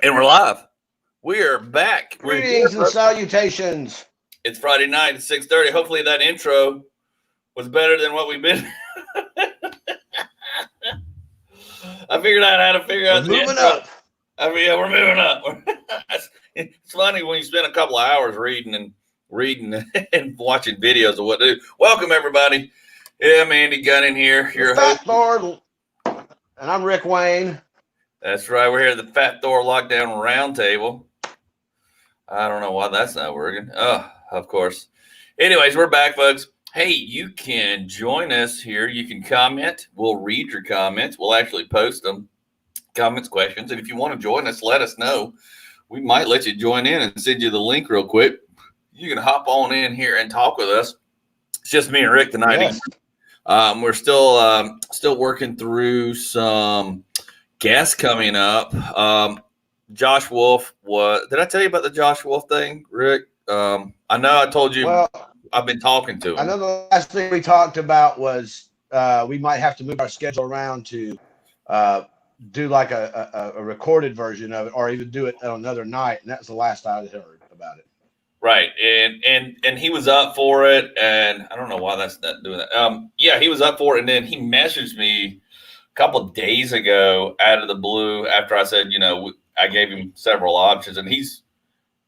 And we're live. We are back. We're here. Greetings and salutations. It's Friday night at 6:30. Hopefully that intro was better than what we've been. I figured out how to figure out the Moving intro. up. Yeah, we're moving up. It's funny when you spend a couple of hours reading and watching videos of what to do. Welcome, everybody. Yeah, I'm Andy Gunnin here, your Fat host. Thor, and I'm Rick Wayne. That's right. We're here at the Fat Thor Lockdown Roundtable. I don't know why that's not working. Oh, of course. Anyways, we're back, folks. Hey, you can join us here. You can comment. We'll read your comments. We'll actually post them, comments, questions. And if you want to join us, let us know. We might let you join in and send you the link real quick. You can hop on in here and talk with us. It's just me and Rick tonight. Yes. We're still working through some guests coming up. Josh Wolf did I tell you about the Josh Wolf thing, Rick? I know I told you. Well, I've been talking to him. I know the last thing we talked about was we might have to move our schedule around to do like a recorded version of it, or even do it on another night. And that's the last I heard about it. Right, and he was up for it, and I don't know why that's not doing that. Yeah, he was up for it, and then he messaged me a couple of days ago out of the blue after I said, I gave him several options, and he's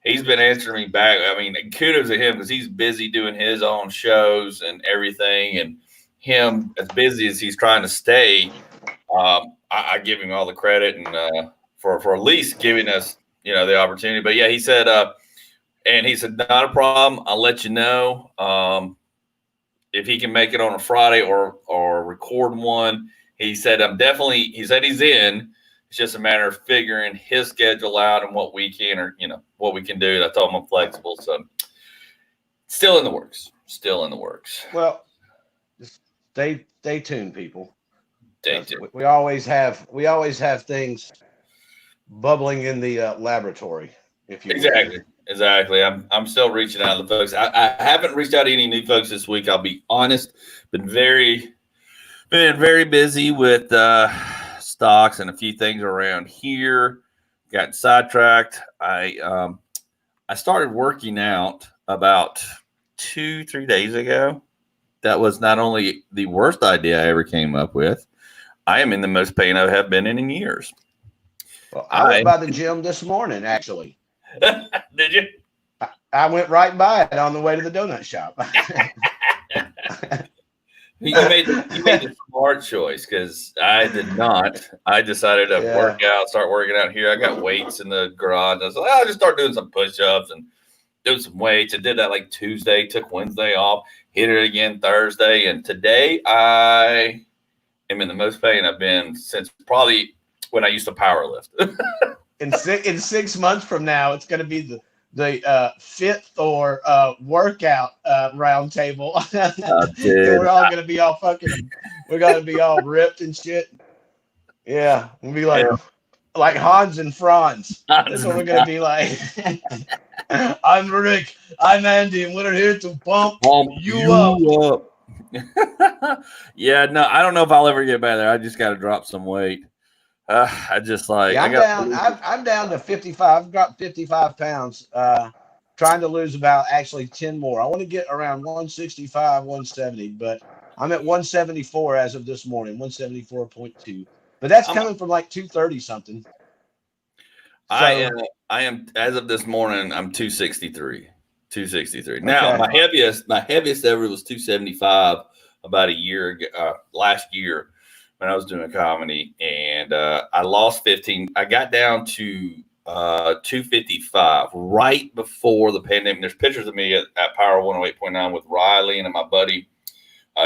been answering me back. I mean, kudos to him because he's busy doing his own shows and everything, and him as busy as he's trying to stay. I give him all the credit and for at least giving us the opportunity. But yeah, he said. And he said, not a problem. I'll let you know if he can make it on a Friday or record one. He said, he said he's in. It's just a matter of figuring his schedule out and what we can what we can do. I told him I'm flexible. So still in the works. Well, just stay tuned, people. Stay tuned. We always have things bubbling in the laboratory, if you will. Exactly. I'm still reaching out to the folks. I haven't reached out to any new folks this week. I'll be honest. Been very busy with stocks and a few things around here. Got sidetracked. I started working out about 2-3 days ago. That was not only the worst idea I ever came up with. I am in the most pain I have been in years. Well, I went by the gym this morning, actually. Did you? I went right by it on the way to the donut shop. You made the smart choice because I did not. I decided to start working out here. I got weights in the garage. I was like, I'll just start doing some push-ups and do some weights. I did that like Tuesday, took Wednesday off, hit it again Thursday. And today I am in the most pain I've been since probably when I used to power lift. In 6 months from now, it's going to be the Fit Thor workout roundtable. We're all going to be all we're going to be all ripped and shit. Yeah, we'll be like Hans and Franz. That's what we're going to be like. I'm Rick. I'm Andy, and we're here to pump you up. Yeah, no, I don't know if I'll ever get back there. I just got to drop some weight. I'm down to 55. I've got 55 pounds. Trying to lose about 10 more. I want to get around 165, 170, but I'm at 174 as of this morning, 174.2. But that's coming from like 230 something. So, I am as of this morning. I'm 263. 263. Now okay. my heaviest ever was 275 about a year ago, last year. When I was doing comedy, and I lost 15. I got down to 255 right before the pandemic. There's pictures of me at Power 108.9 with Riley and my buddy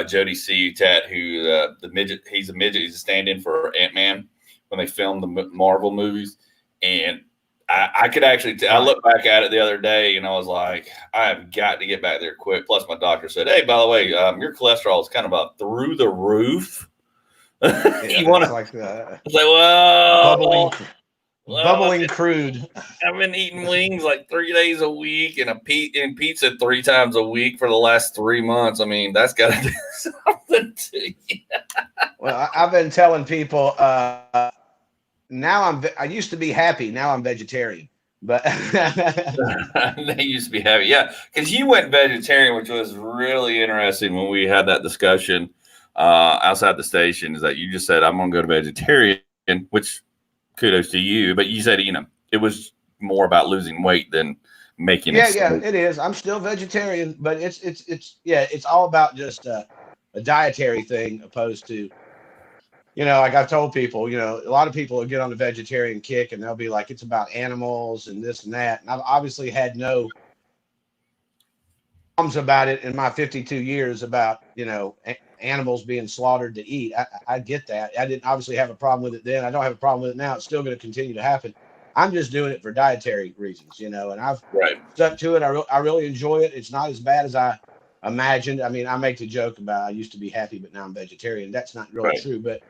Jody Cutat, who the midget. He's a midget. He's a stand-in for Ant-Man when they filmed the Marvel movies. And I could actually. I looked back at it the other day, and I was like, I have got to get back there quick. Plus, my doctor said, "Hey, by the way, your cholesterol is kind of about through the roof." You want to like that? It's like, well, bubbling crude. I've been eating wings like 3 days a week and pizza 3 times a week for the last 3 months. I mean, that's got to do something to you. Well, I've been telling people I used to be happy. Now I'm vegetarian, but They used to be heavy. Yeah. Because you went vegetarian, which was really interesting when we had that discussion outside the station, is that you just said, I'm going to go to vegetarian, which kudos to you. But you said, it was more about losing weight than making it. yeah, it is. I'm still vegetarian, but it's all about just a dietary thing opposed to, like I've told people, a lot of people will get on the vegetarian kick and they'll be like, it's about animals and this and that. And I've obviously had no problems about it in my 52 years about, animals being slaughtered to eat. I get that. I didn't obviously have a problem with it then. I don't have a problem with it now. It's still going to continue to happen. I'm just doing it for dietary reasons, and I've stuck to it. I really enjoy it. It's not as bad as I imagined. I mean, I make the joke about I used to be happy, but now I'm vegetarian. That's not really true. But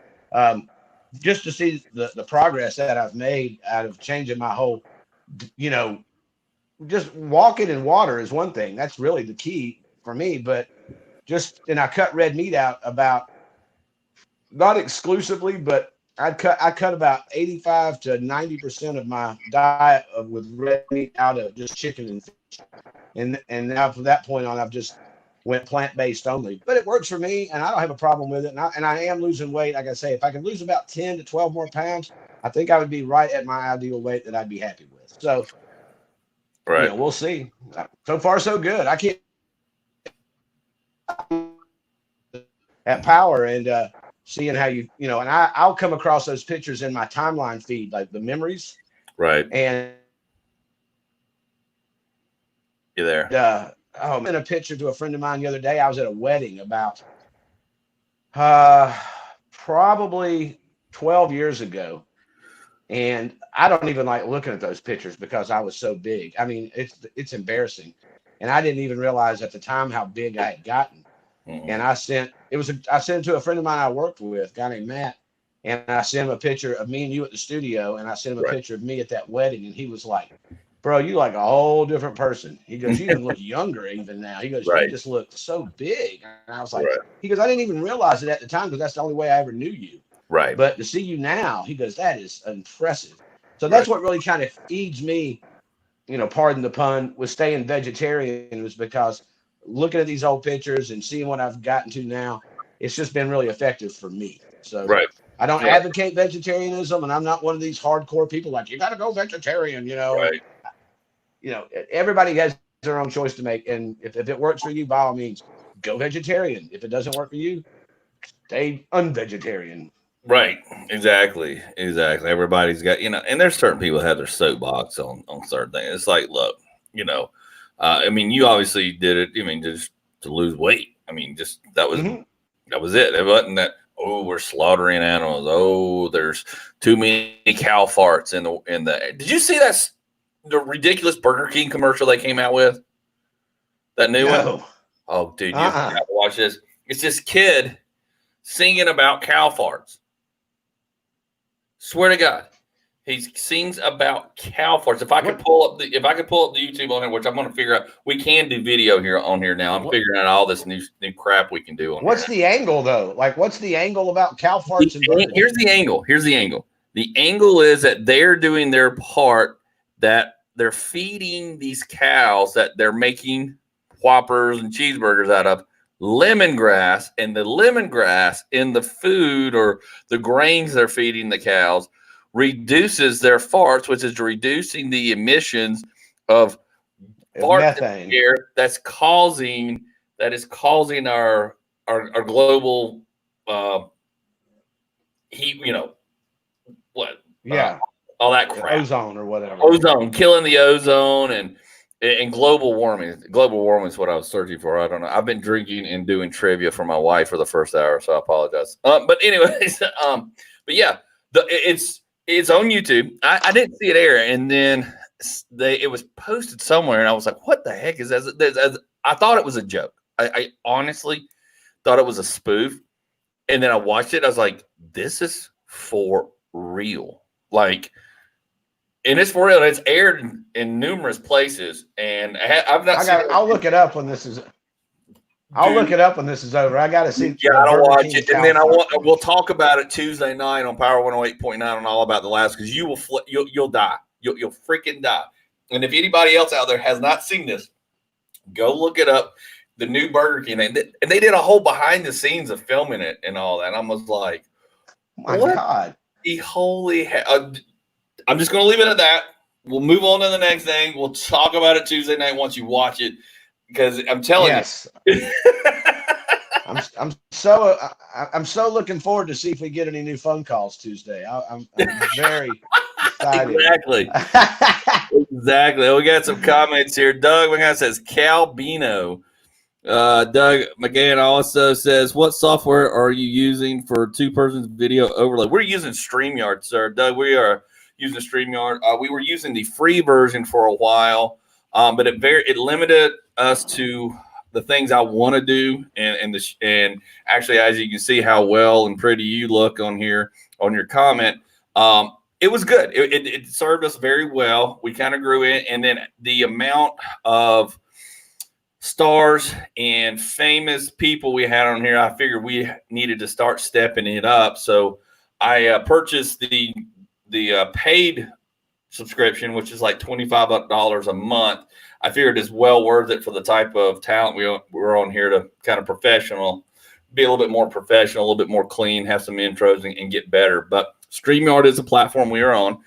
just to see the progress that I've made out of changing my whole, just walking in water is one thing. That's really the key for me. But and I cut red meat out about, not exclusively, but I cut about 85 to 90% of my diet with red meat out of just chicken and fish. And now from that point on, I've just went plant-based only. But it works for me, and I don't have a problem with it. And I am losing weight. Like I say, if I could lose about 10 to 12 more pounds, I think I would be right at my ideal weight that I'd be happy with. So, we'll see. So far, so good. I can't at power and seeing how and I'll come across those pictures in my timeline feed, like the memories. Right. And you there. I sent a picture to a friend of mine the other day. I was at a wedding about probably 12 years ago. And I don't even like looking at those pictures because I was so big. I mean, it's embarrassing. And I didn't even realize at the time how big I had gotten. Mm-hmm. And I sent it to a friend of mine I worked with, a guy named Matt. And I sent him a picture of me and you at the studio. And I sent him a picture of me at that wedding. And he was like, bro, you like a whole different person. He goes, you even look younger even now. He goes, you just look so big. And I was like, he goes, I didn't even realize it at the time because that's the only way I ever knew you. Right. But to see you now, he goes, that is impressive. So that's what really kind of feeds me, pardon the pun, with staying vegetarian, was because looking at these old pictures and seeing what I've gotten to now, it's just been really effective for me. So I don't advocate vegetarianism, and I'm not one of these hardcore people like, you got to go vegetarian, Right. Everybody has their own choice to make. And if it works for you, by all means, go vegetarian. If it doesn't work for you, stay unvegetarian. Right. Exactly. Everybody's got, and there's certain people that have their soapbox on certain things. It's like, look, I mean, you obviously did it. I mean, just to lose weight. I mean, just that was it. It wasn't that, oh, we're slaughtering animals. Oh, there's too many cow farts in the. Did you see the ridiculous Burger King commercial they came out with? That new one? Oh, dude, you have to watch this. It's this kid singing about cow farts. Swear to God, he sings about cow farts. If I could pull up the YouTube on here, which I'm going to figure out, we can do video on here now. I'm figuring out all this new crap we can do on. What's the angle though? Like, what's the angle about cow farts? Here's the angle. The angle is that they're doing their part, that they're feeding these cows that they're making Whoppers and cheeseburgers out of lemongrass, and the lemongrass in the food or the grains they're feeding the cows reduces their farts, which is reducing the emissions of methane air that is causing our global heat, all that crap, ozone or whatever, killing the ozone and global warming. Global warming is what I was searching for. I don't know. I've been drinking and doing trivia for my wife for the first hour, so I apologize. But anyways, but yeah, it's on YouTube. I didn't see it air, and then it was posted somewhere, and I was like, "What the heck is that?" I thought it was a joke. I honestly thought it was a spoof, and then I watched it. I was like, "This is for real." Like. And it's for real. It's aired in numerous places, and I've not. I'll look it up when this is. I'll look it up when this is over. I got to see Yeah, the I don't Burger watch King it, and then cow we'll talk about it Tuesday night on Power 108.9 on All About the Laughs because you will you'll die. You'll freaking die. And if anybody else out there has not seen this, go look it up. The new Burger King, and they did a whole behind the scenes of filming it and all that. And I was like, Oh my what God. the holy hell? I'm just going to leave it at that. We'll move on to the next thing. We'll talk about it Tuesday night once you watch it because I'm telling you. I'm so looking forward to see if we get any new phone calls Tuesday. I'm very excited. Exactly. Exactly. We got some comments here. Doug McGann says Calbino. Doug McGann also says, what software are you using for two-persons video overlay? We're using StreamYard, sir. Doug, we are using StreamYard. We were using the free version for a while, but it limited us to the things I want to do, and actually, as you can see how well and pretty you look on here on your comment, it was good. It served us very well. We kind of grew in, and then the amount of stars and famous people we had on here, I figured we needed to start stepping it up. So I purchased the paid subscription, which is like $25 a month. I figured it's well worth it for the type of talent we're on here to kind of be a little bit more professional, a little bit more clean, have some intros and get better. But StreamYard is a platform we are on.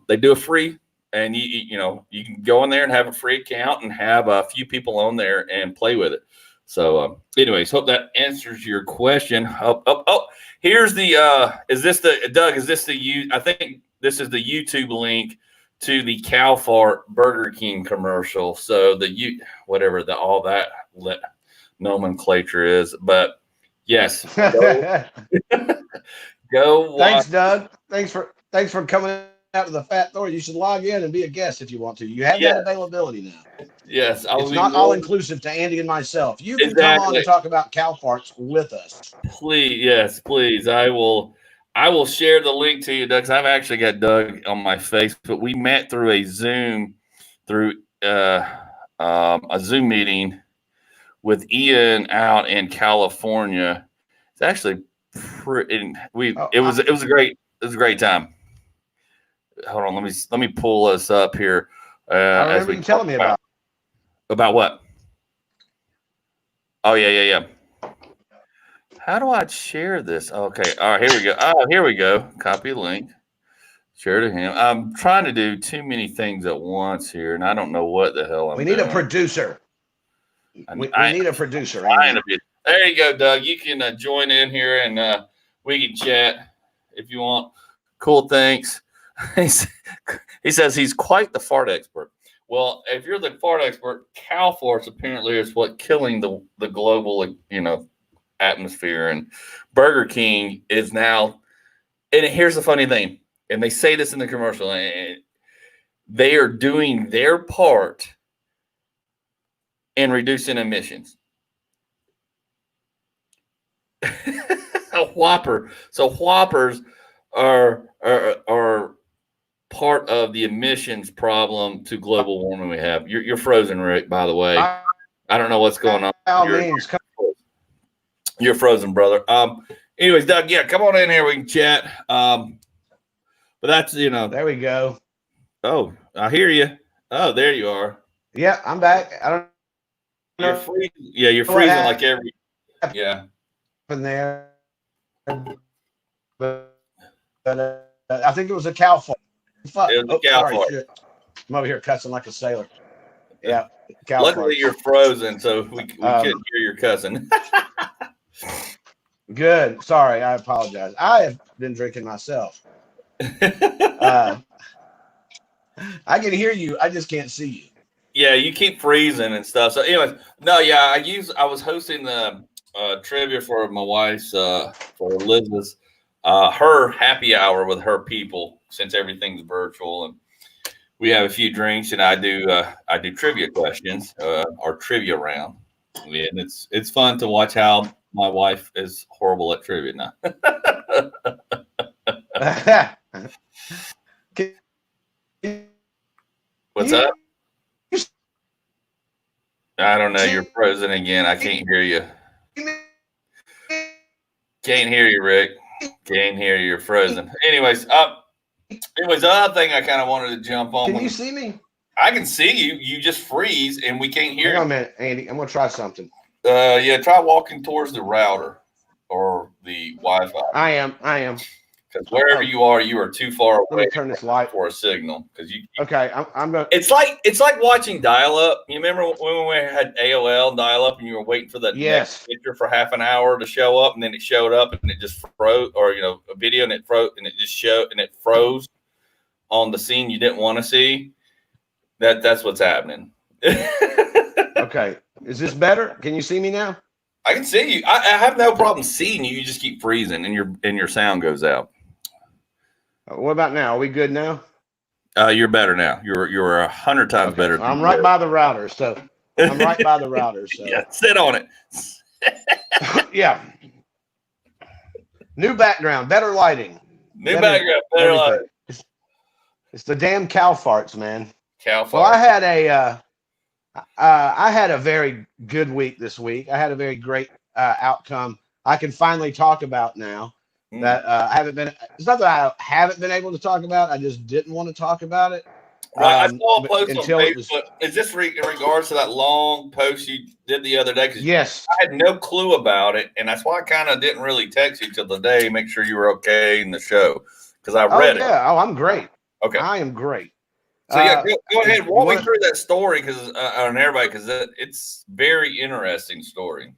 They do a free, and you can go in there and have a free account and have a few people on there and play with it. So anyways, hope that answers your question. Here's the is this the Doug, is this the I think this is the YouTube link to the cow fart Burger King commercial. So whatever all that nomenclature is, but yes, go watch. Thanks, Doug. Thanks for coming out to the Fat Thor. You should log in and be a guest if you want to. You have that availability now. Yes, it's not all inclusive to Andy and myself. You can come on and talk about cow farts with us. Please. I will share the link to you, Doug. I've actually got Doug on my Facebook. We met through a Zoom meeting with Ian out in California. It's actually it was a great time. Hold on, let me pull us up here. I remember you telling me about what? Oh yeah. How do I share this? Okay, all right, here we go. Oh, here we go. Copy link. Share to him. I'm trying to do too many things at once here, and I don't know what the hell I'm doing. We need a producer. We need a producer. There you go, Doug. You can join in here, and we can chat if you want. Cool, thanks. He says he's quite the fart expert. Well, if you're the fart expert, cow farts apparently is what killing the global, atmosphere. And Burger King is now, and here's the funny thing, and they say this in the commercial, and they are doing their part in reducing emissions. A Whopper. So Whoppers are part of the emissions problem to global warming we have. You're frozen, Rick, by the way. I don't know what's going on. You're frozen, brother. Anyways, Doug, yeah, come on in here. We can chat. But that's, There we go. Oh, I hear you. Oh, there you are. Yeah, I'm back. I don't know. You're freezing. Yeah, you're freezing like every. Yeah. In there. But I think it was a cow fart. It was a cow fart. Shit. I'm over here cussing like a sailor. Yeah. Luckily, you're frozen, so we couldn't hear your cussing. Good. Sorry, I apologize. I have been drinking myself. I can hear you. I just can't see you. Yeah, you keep freezing and stuff. So, anyways, no, yeah, I was hosting the trivia for my wife's for Elizabeth's her happy hour with her people since everything's virtual, and we have a few drinks, and I do trivia questions or trivia round, and it's fun to watch how my wife is horrible at trivia now. What's up? I don't know. You're frozen again. I can't hear you. Can't hear you, Rick. Can't hear you. You're frozen. Anyways, the other thing I kind of wanted to jump on. Can you see me? I can see you. You just freeze, and we can't hear you. Hang on a minute, Andy. I'm gonna try something. Yeah, try walking towards the router or the Wi-Fi. I am. Because wherever you are too far away. Let me turn this light for a signal. Because you. Okay, I'm gonna. It's like watching dial-up. You remember when we had AOL dial-up, and you were waiting for the next picture for half an hour to show up, and then it showed up, and it just froze, or a video, and it froze, and it just showed, and it froze on the scene you didn't want to see. That's what's happening. Okay, is this better? Can you see me now? I can see you. I have no problem seeing you. You just keep freezing, and your sound goes out. What about now? Are we good now? You're better now. You're 100 times better. So I'm right by the router, so I'm right by the router. So yeah, sit on it. Yeah. New background, better lighting. Better lighting. It's the damn cow farts, man. Cow farts. Well, I had a very good week this week. I had a very great outcome. I can finally talk about now. That I haven't been. It's not that I haven't been able to talk about. I just didn't want to talk about it. Right. I saw a post on Facebook. Is this in regards to that long post you did the other day? Yes. I had no clue about it, and that's why I kind of didn't really text you till the day, make sure you were okay in the show, because I read it. Yeah. Oh, I'm great. Okay. I am great. So yeah, go ahead. Walk me through that story, on everybody, because it's very interesting story.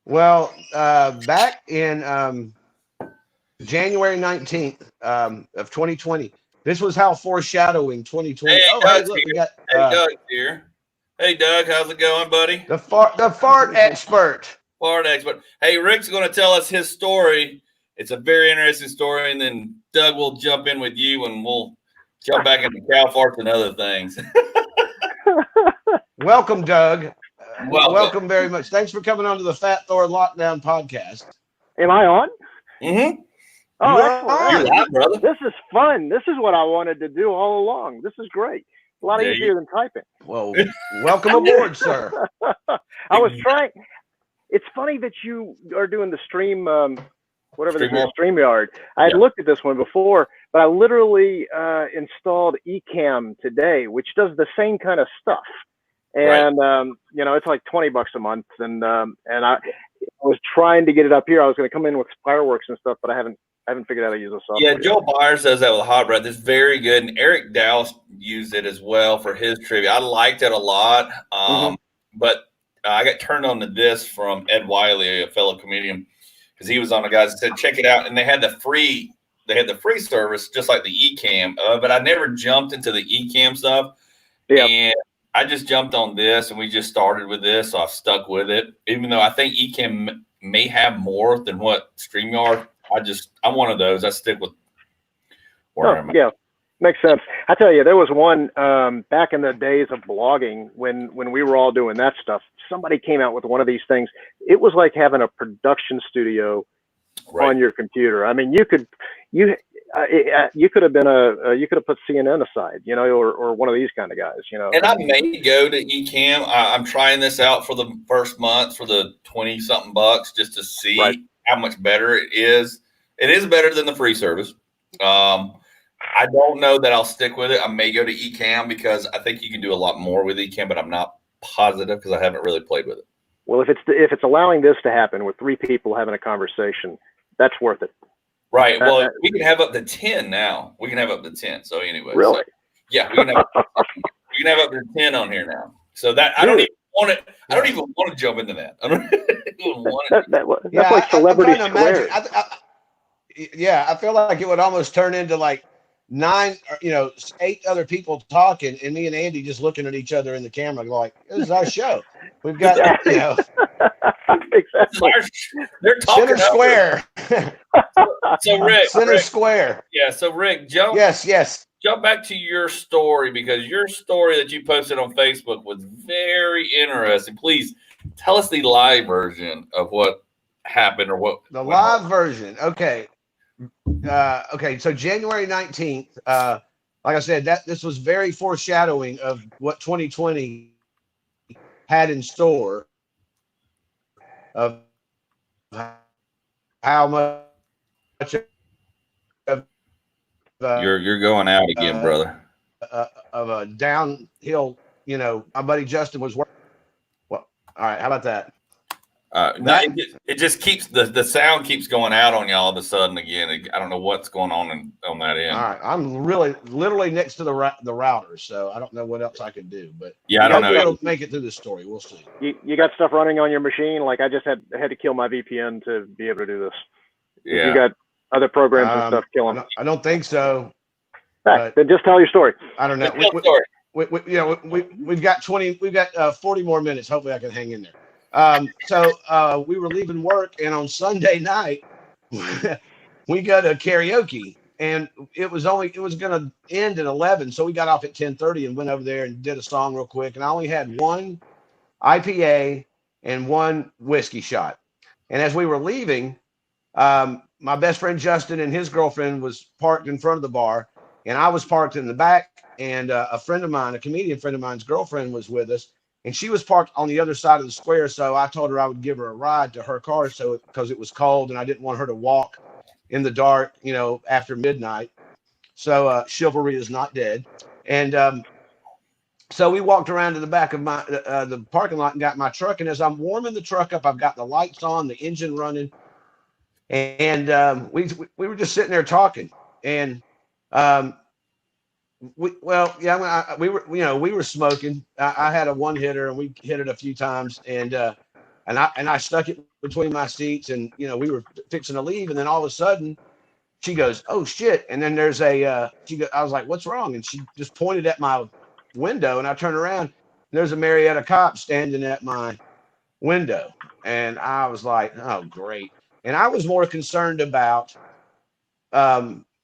Well, back in January 19th of 2020, this was how foreshadowing 2020. Hey, look, we got Doug here. Hey, Doug, how's it going, buddy? The fart expert. Fart expert. Hey, Rick's going to tell us his story. It's a very interesting story, and then Doug will jump in with you, and we'll jump back into cow farts and other things. Welcome, Doug. Welcome very much. Thanks for coming on to the Fat Thor Lockdown podcast. Am I on? Mm-hmm. Oh, excellent. You're live, brother. This is fun. This is what I wanted to do all along. This is great. A lot easier than typing. Well, welcome aboard, sir. I was trying. It's funny that you are doing the stream, whatever this is, StreamYard. I had looked at this one before, but I literally installed Ecamm today, which does the same kind of stuff. And it's like $20 a month, and I was trying to get it up here. I was going to come in with fireworks and stuff, but I haven't figured out how to use the software. Yeah, Joe Byers does that with Hot Breath. It's very good, and Eric Dowse used it as well for his trivia. I liked it a lot, but I got turned on to this from Ed Wiley, a fellow comedian, because he was on the guys that said check it out, and they had the free service just like the Ecamm, but I never jumped into the Ecamm stuff. Yeah. And I just jumped on this, and we just started with this, so I've stuck with it. Even though I think Ecamm may have more than what StreamYard, I'm one of those. I stick with where I'm at. Yeah, makes sense. I tell you, there was one back in the days of blogging when we were all doing that stuff. Somebody came out with one of these things. It was like having a production studio on your computer. I mean, you could have been you could have put CNN aside, or one of these kind of guys, And I may go to Ecamm. I'm trying this out for the first month for the $20-something just to see how much better it is. It is better than the free service. I don't know that I'll stick with it. I may go to Ecamm because I think you can do a lot more with Ecamm, but I'm not positive because I haven't really played with it. Well, if it's allowing this to happen with 3 people having a conversation, that's worth it. Right. Well, we can have up to 10 now. We can have up to 10. So anyway. Really? So, yeah, we can have up to 10 on here now. So that I don't even want to jump into that. I don't even want to. That's like celebrity squares. I feel like it would almost turn into like 8 other people talking, and me and Andy just looking at each other in the camera, like, "This is our show. We've got exactly. They're talking center square." So Rick, square. Yeah. So Rick, jump. Yes. Jump back to your story, because your story that you posted on Facebook was very interesting. Please tell us the live version of what happened, or what the live version. Okay. So January 19th, like I said, this was very foreshadowing of what 2020 had in store of how much of You're going out again, brother. of a downhill, my buddy Justin was working. Well, all right, how about that? No, it just keeps the sound keeps going out on you all of a sudden again. I don't know what's going on that end. All right, I'm literally next to the router, so I don't know what else I can do. But yeah, I don't know. It'll make it through the story. We'll see. You got stuff running on your machine? Like I just had to kill my VPN to be able to do this. Yeah. You got other programs and stuff killing. I don't think so. Then just tell your story. I don't know. We've got 40 more minutes. Hopefully, I can hang in there. So we were leaving work, and on Sunday night, we go to karaoke, and it was going to end at 11, so we got off at 10:30 and went over there and did a song real quick. And I only had one IPA and one whiskey shot. And as we were leaving, my best friend Justin and his girlfriend was parked in front of the bar, and I was parked in the back. And a friend of mine, a comedian friend of mine's girlfriend, was with us, and she was parked on the other side of the square. So I told her I would give her a ride to her car, because it was cold and I didn't want her to walk in the dark, after midnight. So chivalry is not dead. And so we walked around to the back of the parking lot and got my truck. And as I'm warming the truck up, I've got the lights on, the engine running, and we were just sitting there talking. And we were smoking. I had a one hitter, and we hit it a few times, and I stuck it between my seats, and we were fixing to leave, and then all of a sudden she goes, "Oh shit!" And then there's I was like, "What's wrong?" And she just pointed at my window, and I turned around, and there's a Marietta cop standing at my window, and I was like, "Oh great!" And I was more concerned about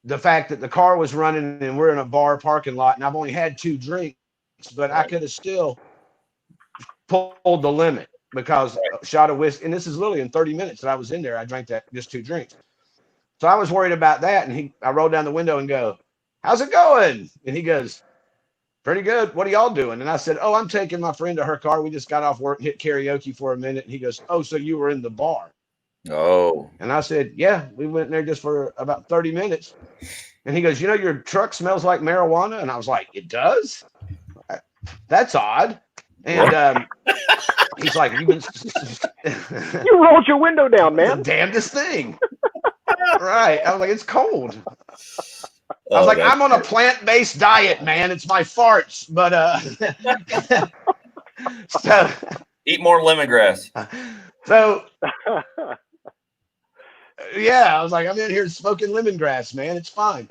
the fact that the car was running and we're in a bar parking lot, and I've only had 2 drinks, but I could have still pulled the limit, because a shot of whiskey, and this is literally in 30 minutes that I was in there, I drank just 2 drinks. So I was worried about that, and I rolled down the window and go, "How's it going?" And he goes, "Pretty good. What are y'all doing?" And I said, "Oh, I'm taking my friend to her car. We just got off work and hit karaoke for a minute." And he goes, "Oh, so you were in the bar?" Oh. And I said, "Yeah, we went in there just for about 30 minutes. And he goes, "Your truck smells like marijuana?" And I was like, "It does? That's odd." And he's like, "You rolled your window down, man." The damnedest thing. Right. I was like, "It's cold." I was like, "I'm on a plant-based diet, man. It's my farts." But so eat more lemongrass. So yeah, I was like, "I'm in here smoking lemongrass, man. It's fine."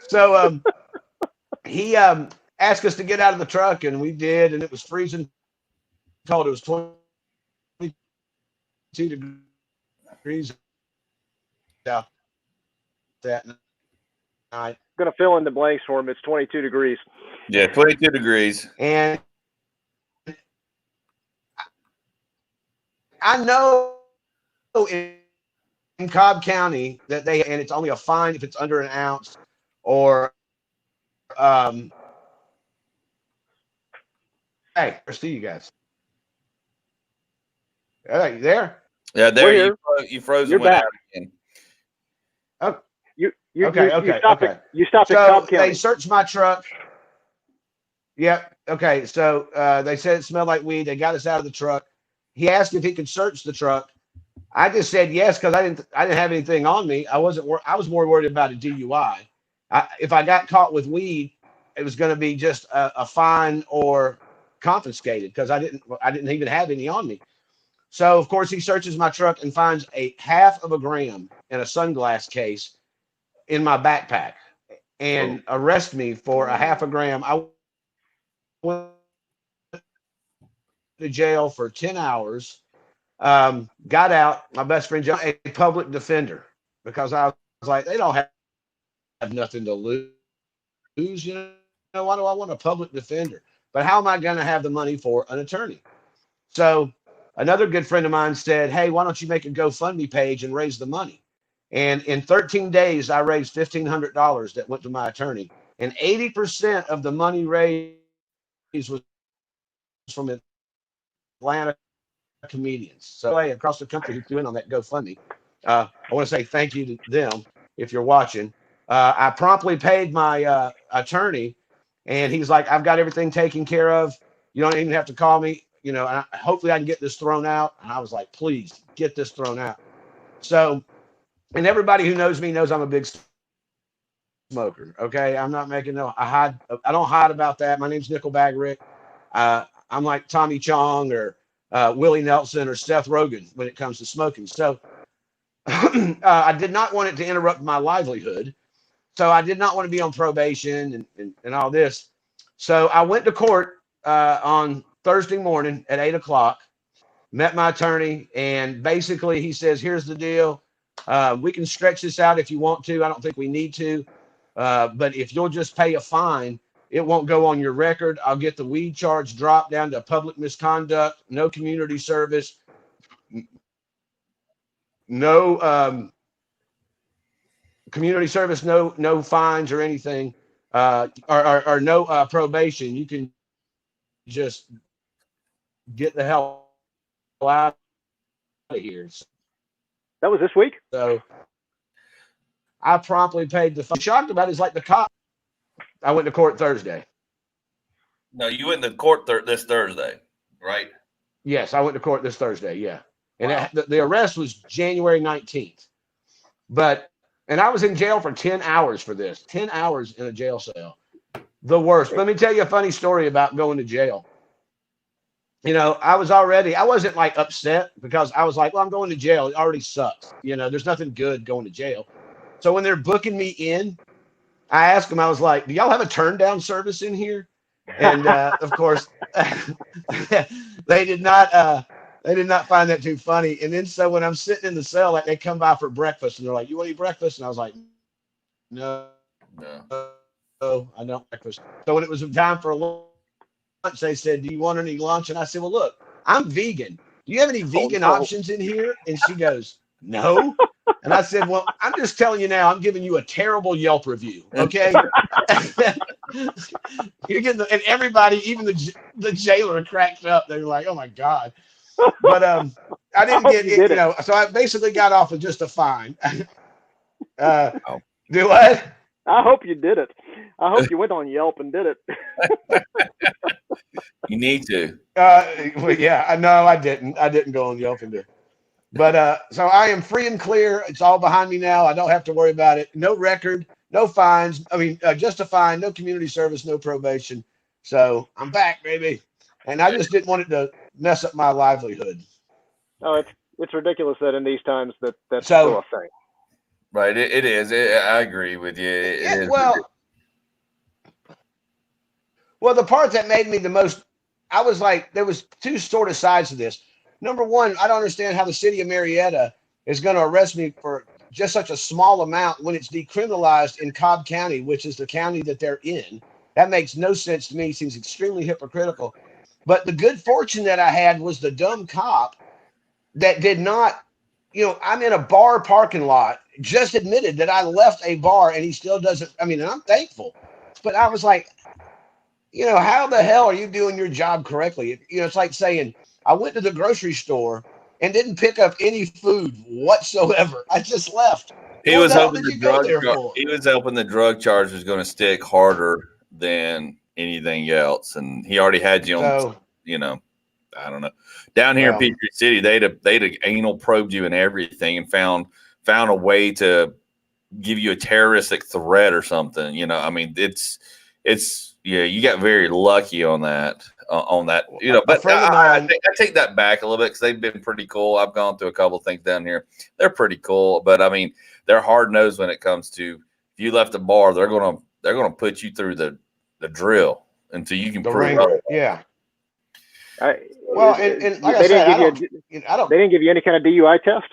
So he asked us to get out of the truck, and we did, and it was freezing cold. It was 22 degrees out that night. I'm gonna fill in the blanks for him. It's 22 degrees. Yeah, 22 degrees. And I know in Cobb County and it's only a fine if it's under an ounce, or hey, I see you guys. You there? Yeah, there you froze. You're back. Again. Oh, okay. You stopped at Cobb County. They searched my truck. Yep. Okay. So they said it smelled like weed. They got us out of the truck. He asked if he could search the truck. I just said yes, because I didn't have anything on me. I was more worried about a DUI. If I got caught with weed, it was going to be just a fine or confiscated, because I didn't even have any on me. So of course he searches my truck and finds a 1/2 gram in a sunglass case in my backpack, and arrest me for a 1/2 gram. I went to jail for 10 hours. Got out. My best friend John, a public defender, because I was like, they don't have nothing to lose. Why do I want a public defender? But how am I going to have the money for an attorney? So another good friend of mine said, "Hey, why don't you make a GoFundMe page and raise the money?" And in 13 days, I raised $1,500 that went to my attorney, and 80% of the money raised was from Atlanta comedians. So across the country who threw in on that GoFundMe. I want to say thank you to them if you're watching. I promptly paid my attorney, and he's like, "I've got everything taken care of. You don't even have to call me. You know, and hopefully I can get this thrown out." And I was like, "Please get this thrown out." So, and everybody who knows me knows I'm a big smoker. Okay, I'm not making no. I don't hide about that. My name's Nickelbag Rick. I'm like Tommy Chong or Willie Nelson or Seth Rogen when it comes to smoking. So I did not want it to interrupt my livelihood. So I did not want to be on probation and all this. So I went to court on Thursday morning at 8 o'clock, met my attorney, and basically he says, "Here's the deal. We can stretch this out if you want to. I don't think we need to. But if you'll just pay a fine, it won't go on your record. I'll get the weed charge dropped down to public misconduct, no community service, no community service, no fines or anything, or no probation. You can just get the hell out of here." That was this week? So I promptly paid the fine. Shocked about it is like the cop. I went to court Thursday. No, you went to court this Thursday, right? Yes, I went to court this Thursday. Yeah, and Wow. the arrest was January 19th. And I was in jail for 10 hours for this. 10 hours in a jail cell. The worst. Let me tell you a funny story about going to jail. You know, I wasn't like upset because I was like, well, I'm going to jail. It already sucks. You know, there's nothing good going to jail. So when they're booking me in, I asked them, I was like, "Do y'all have a turn down service in here?" And of course, they did not find that too funny. And then so when I'm sitting in the cell, like they come by for breakfast and they're like, "You want to eat breakfast?" And I was like, "No, I don't breakfast." So when it was time for lunch, they said, "Do you want any lunch?" And I said, "Well, look, I'm vegan. Do you have any vegan options in here?" And she goes, "No." And I said, "Well, I'm just telling you now, I'm giving you a terrible Yelp review. Okay." You're getting and everybody, even the jailer cracked up. They were like, "Oh my God." But I didn't get it, you know, so I basically got off with just a fine. Do what? I hope you did it. I hope you went on Yelp and did it. You need to. Well, yeah, no, I didn't. I didn't go on Yelp and do it. But so I am free and clear. It's all behind me now. I don't have to worry about it. No record, no fines. I mean, just a fine, no community service, no probation. So I'm back, baby. And I just didn't want it to mess up my livelihood. Oh, it's ridiculous that in these times that's still a thing. Right, it is. I agree with you. It is well, the part that made me the most, I was like, there was two sort of sides to this. Number one, I don't understand how the city of Marietta is going to arrest me for just such a small amount when it's decriminalized in Cobb County, which is the county that they're in. That makes no sense to me. Seems extremely hypocritical. But the good fortune that I had was the dumb cop that did not, you know, I'm in a bar parking lot, just admitted that I left a bar and he still doesn't. I mean, and I'm thankful. But I was like, you know, how the hell are you doing your job correctly? You know, it's like saying, I went to the grocery store and didn't pick up any food whatsoever. I just left. He was hoping the drug charge was going to stick harder than anything else, and he already had you on. You know, I don't know. Down here in Peachtree City, they'd have anal probed you and everything, and found a way to give you a terroristic threat or something. You know, I mean, it's yeah, you got very lucky on that. You know, but I take that back a little bit because they've been pretty cool. I've gone through a couple of things down here. They're pretty cool, but I mean, they're hard nosed when it comes to if you left a bar, they're gonna put you through the drill until you can prove it. Yeah. And like I said, they didn't give you any kind of DUI test.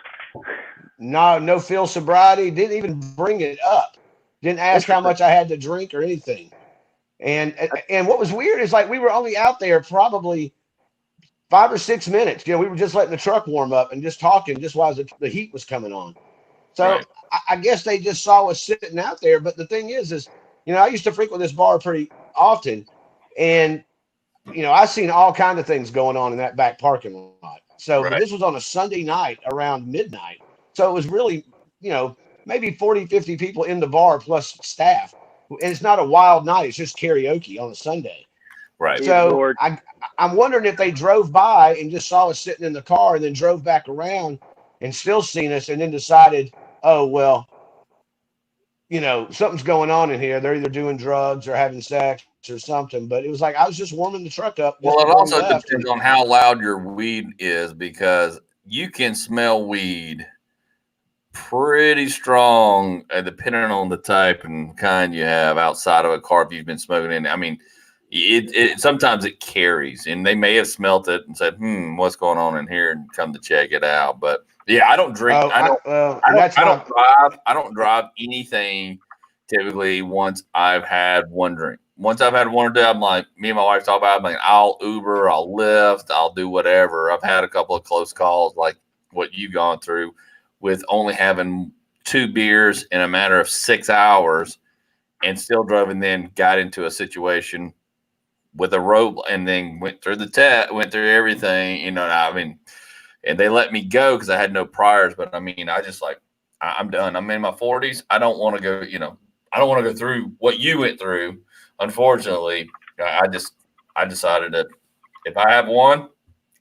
No field sobriety. Didn't even bring it up. Didn't ask how much I had to drink or anything. And what was weird is like we were only out there probably 5 or 6 minutes. You know, we were just letting the truck warm up and just talking just while the heat was coming on. So I guess they just saw us sitting out there. But the thing is, you know, I used to frequent this bar pretty often, and I seen all kinds of things going on in that back parking lot. So, but Right. this was on a Sunday night around midnight. So it was really, maybe 40, 50 people in the bar plus staff. And it's not a wild night. It's just karaoke on a Sunday. Right. Good So Lord. I'm wondering if they drove by and just saw us sitting in the car and then drove back around and still seen us and then decided, oh, well, something's going on in here. They're either doing drugs or having sex or something. But it was like I was just warming the truck up just Well, it before we also left. depends on how loud your weed is because you can smell weed pretty strong, depending on the type and kind you have outside of a car. If you've been smoking in, I mean, it sometimes it carries, and they may have smelt it and said, what's going on in here?" and come to check it out. But yeah, I don't drink. Oh, and that's I my don't drive. I don't drive anything typically once I've had one drink. Once I've had one or two, I'm like, me and my wife talk about it, I'm like, I'll Uber, I'll Lyft, I'll do whatever. I've had a couple of close calls like what you've gone through with only having 2 beers in a matter of 6 hours and still drove, and then got into a situation with a rope and then went through the test, went through everything, I mean, and they let me go because I had no priors. But I mean, I just like, I'm done. I'm in my 40s. I don't want to go, I don't want to go through what you went through. Unfortunately, I decided that if I have one,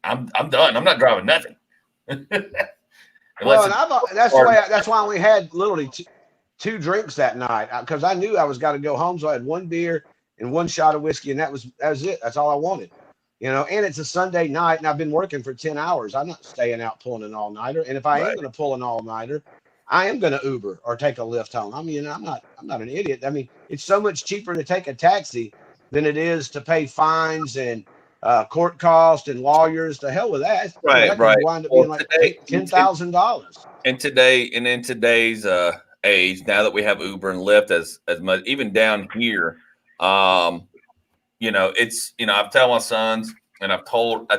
I'm done. I'm not driving nothing. well, Unless and it's that's why we had literally two drinks that night because I knew I was got to go home. So I had one beer and one shot of whiskey, and that was it. That's all I wanted. And it's a Sunday night, and I've been working for 10 hours. I'm not staying out pulling an all nighter. And if I am right. going to pull an all nighter, I am going to Uber or take a Lyft home. I mean, I'm not an idiot. I mean, it's so much cheaper to take a taxi than it is to pay fines and court costs and lawyers. To hell with that. Right, That could right. wind up being Well, like today, $10,000. in today's age, now that we have Uber and Lyft as much, even down here, um, it's I've tell my sons and I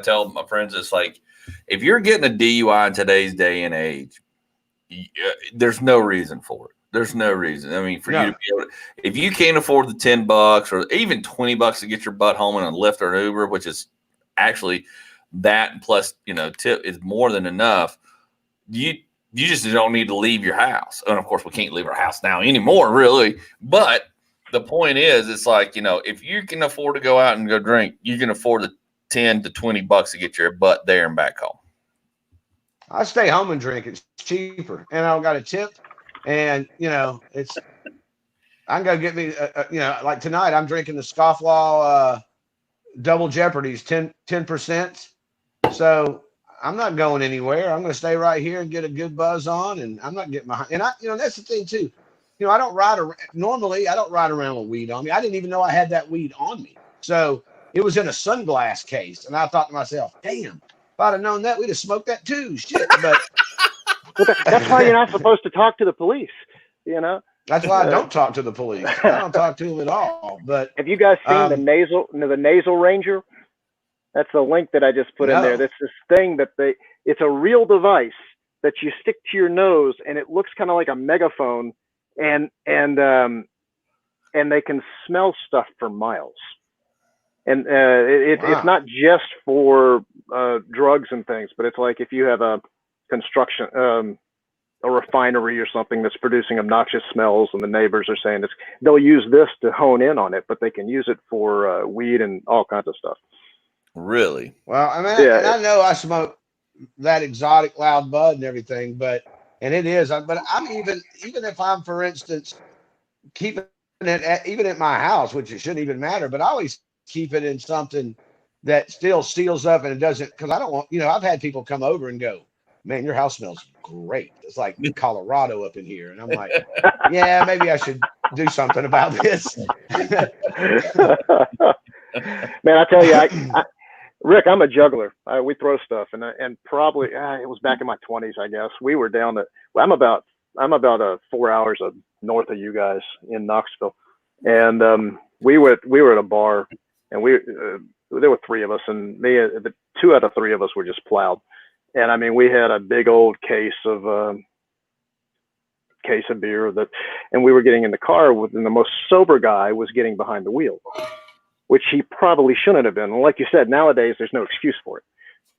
tell my friends, it's like if you're getting a DUI in today's day and age, there's no reason for it. There's no reason. I mean, for you to No, be able to, if you can't afford the $10 or even $20 to get your butt home in a Lyft or an Uber, which is actually that plus tip is more than enough. You just don't need to leave your house. And of course, we can't leave our house now anymore, really. But the point is, it's like, if you can afford to go out and go drink, you can afford the 10 to $20 to get your butt there and back home. I stay home and drink. It's cheaper, and I got a tip, and it's I can go get me, like tonight I'm drinking the Scofflaw Double Jeopardy's 10%. So I'm not going anywhere. I'm going to stay right here and get a good buzz on, and I'm not getting my. And that's the thing too. I don't ride around. Normally, I don't ride around with weed on me. I didn't even know I had that weed on me. So it was in a sunglass case, and I thought to myself, "Damn, if I'd have known that, we'd have smoked that too." Shit, but That's why you're not supposed to talk to the police. You know. that's why I don't talk to the police. I don't talk to them at all. But Have you guys seen the um, nasal ranger? That's the link that I just put in there. no, That's this thing that it's a real device that you stick to your nose, and it looks kind of like a megaphone, and they can smell stuff for miles. And it's wow, not just for drugs and things, but it's like if you have a construction, a refinery or something that's producing obnoxious smells, and the neighbors are saying this, they'll use this to hone in on it, but they can use it for weed and all kinds of stuff. Really? well, I mean, and Yeah, I know I smoke that exotic loud bud and everything, and it is. But I'm even if I'm, for instance, keeping it even at my house, which it shouldn't even matter, but I always keep it in something that still seals up and it doesn't because I don't want. I've had people come over and go, "Man, your house smells great. It's like Colorado up in here," and I'm like, "Yeah, maybe I should do something about this." man, I tell you, Rick, I'm a juggler. We throw stuff, and probably it was back in my 20s, I guess. We were down to. Well, I'm about 4 hours north of you guys in Knoxville, and we were at a bar, and there were three of us, and the two out of three of us were just plowed, and I mean we had a big old case of beer and we were getting in the car with, and the most sober guy was getting behind the wheel. which he probably shouldn't have been. And like you said, nowadays there's no excuse for it.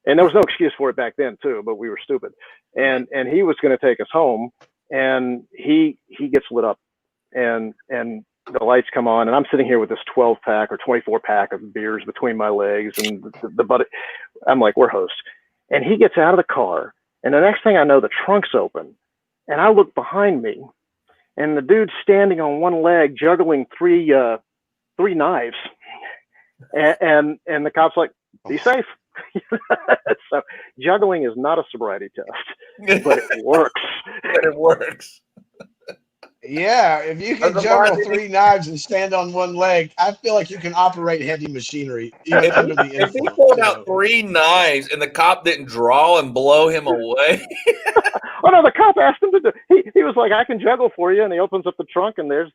And there was no excuse for it back then too, but we were stupid. And he was going to take us home, and he gets lit up, and the lights come on, and I'm sitting here with this 12-pack or 24-pack of beers between my legs, and the buddy, I'm like, we're hosts. And he gets out of the car, and the next thing I know, the trunk's open, and I look behind me, and the dude's standing on one leg, juggling three knives, and the cop's like, "Be safe." So juggling is not a sobriety test, but it works. But it works. Yeah, if you can juggle 3 knives and stand on one leg, I feel like you can operate heavy machinery even under the influence. If he pulled out 3 knives and the cop didn't draw and blow him away. Oh no, the cop asked him to do. He was like, "I can juggle for you," and he opens up the trunk, and there's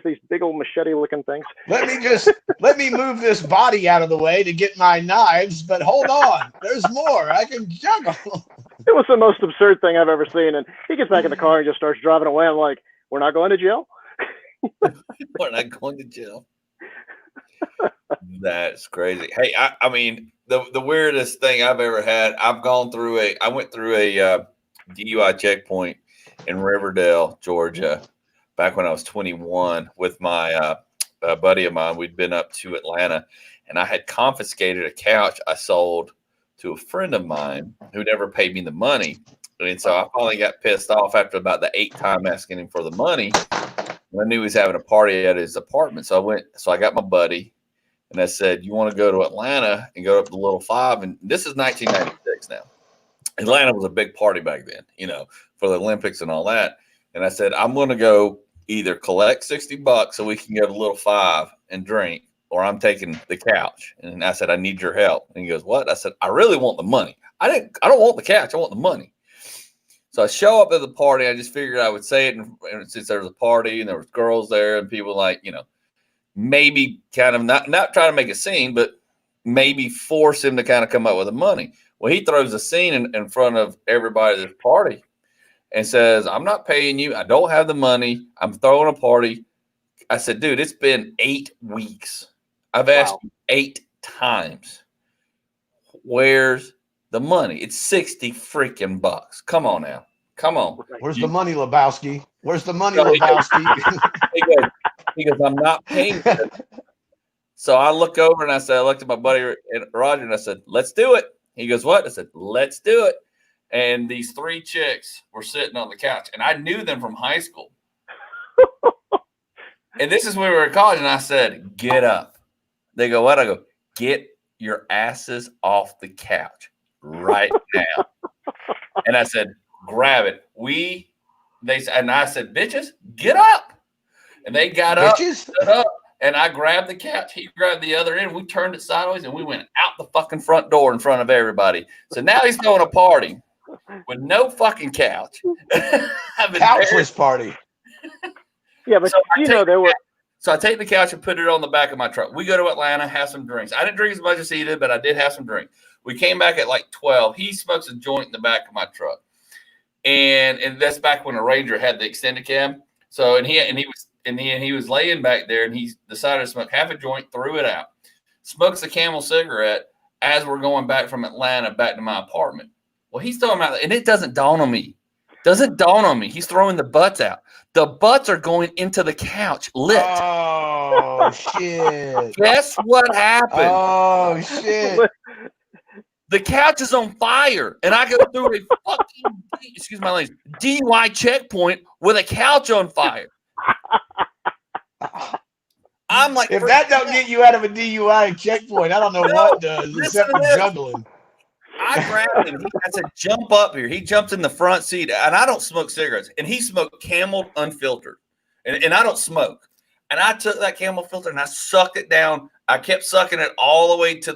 these big old machete-looking things. Let me move this body out of the way to get my knives, but hold on, there's more. I can juggle. It was the most absurd thing I've ever seen. And he gets back in the car and just starts driving away. I'm like, "We're not going to jail." We're not going to jail. That's crazy. Hey, I mean, the weirdest thing I've ever had. I went through a DUI checkpoint in Riverdale, Georgia, back when I was 21 with my a buddy of mine. We'd been up to Atlanta, and I had confiscated a couch I sold to a friend of mine who never paid me the money. And so I finally got pissed off after about the 8th time asking him for the money. And I knew he was having a party at his apartment. So I got my buddy, and I said, "You want to go to Atlanta and go up to Little Five?" And this is 1996 now. Atlanta was a big party back then, for the Olympics and all that. And I said, "I'm going to go either collect $60 so we can go to Little Five and drink, or I'm taking the couch." And I said, "I need your help." And he goes, "What?" I said, "I really want the money. I don't want the couch. I want the money." So I show up at the party. I just figured I would say it. And since there was a party and there was girls there and people maybe kind of not trying to make a scene, but maybe force him to kind of come up with the money. Well, he throws a scene in front of everybody at this party and says, "I'm not paying you. I don't have the money. I'm throwing a party." I said, "Dude, it's been 8 weeks. I've asked you 8 times. Where's the money? It's 60 freaking bucks. Come on now. Come on. Where's the money, Lebowski? Where's the money, Lebowski?" He goes, "I'm not paying you." So I look over and I looked at my buddy Roger and I said, "Let's do it." He goes, "What?" I said, "Let's do it." And these 3 chicks were sitting on the couch, and I knew them from high school. And this is when we were in college, and I said, "Get up." They go, "What?" I go, "Get your asses off the couch right now." And I said, "Grab it." And I said, "Bitches, get up." And they got Bitches? up, stood up, and I grabbed the couch. He grabbed the other end. We turned it sideways, and we went out the fucking front door in front of everybody. So now he's throwing a party with no fucking couch. Couchless party. Yeah, but so there were. So I take the couch and put it on the back of my truck. We go to Atlanta, have some drinks. I didn't drink as much as he did, but I did have some drink. We came back at like 12. He smokes a joint in the back of my truck. And that's back when the Ranger had the extended cab. So he was laying back there, and he decided to smoke half a joint, threw it out, smokes a Camel cigarette as we're going back from Atlanta back to my apartment. Well, he's throwing them out, and it doesn't dawn on me. He's throwing the butts out. The butts are going into the couch lit. Oh, shit. Guess what happened? Oh, shit. The couch is on fire, and I go through a fucking, excuse my language, DUI checkpoint with a couch on fire. I'm like, if that don't get you out of a DUI checkpoint, I don't know what does, except for juggling. I grabbed him. I said, "Jump up here." He jumped in the front seat, and I don't smoke cigarettes, and he smoked Camel unfiltered, and I don't smoke. And I took that Camel filter and I sucked it down. I kept sucking it all the way to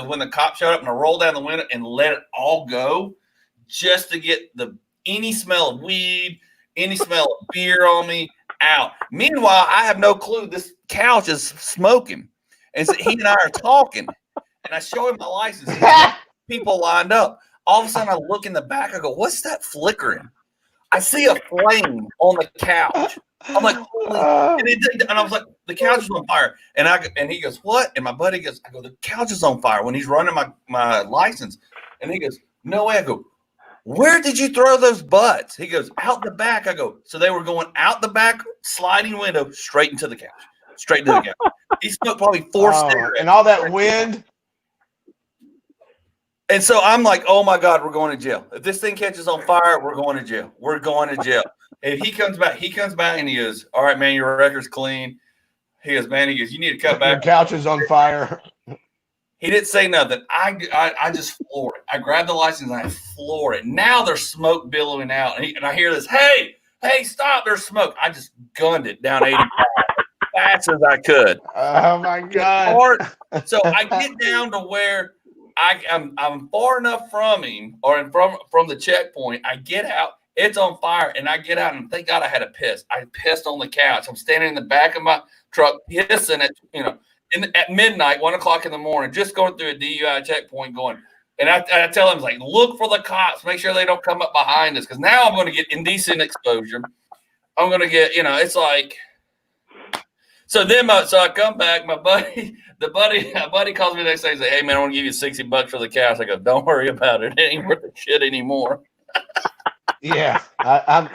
when the cop showed up, and I rolled down the window and let it all go, just to get any smell of weed, any smell of beer on me out. Meanwhile, I have no clue this couch is smoking, and so he and I are talking, and I show him my license. People lined up. All of a sudden, I look in the back. I go, "What's that flickering?" I see a flame on the couch. I'm like, holy, and I was like, the couch is on fire. And he goes, what? And my buddy goes, I go, the couch is on fire when he's running my license. And he goes, no way. I go, where did you throw those butts? He goes, out the back. I go, so they were going out the back sliding window straight into the couch. Straight into the couch. He smoked probably 4 cigarettes. And all that wind. And so I'm like, oh my God, we're going to jail. If this thing catches on fire, we're going to jail. We're going to jail. If he comes back and he goes, all right, man, your record's clean. He goes, man, you need to cut back. Your couch is on fire. He didn't say nothing. I just floor it. I grabbed the license and I floor it. Now there's smoke billowing out. And I hear this, hey, stop, there's smoke. I just gunned it down 85 as fast as I could. Oh my God. So I get down to where I'm far enough from him or from the checkpoint. I get out. It's on fire, and I get out, and thank God I had a piss. I pissed on the couch. I'm standing in the back of my truck pissing at midnight, 1 o'clock in the morning, just going through a DUI checkpoint going. And I tell him, like, look for the cops. Make sure they don't come up behind us because now I'm going to get indecent exposure. I'm going to get, it's like. So then so I come back. My buddy calls me the next day and says, hey, man, I want to give you $60 for the couch. I go, don't worry about it. It ain't worth the shit anymore. Yeah, I'm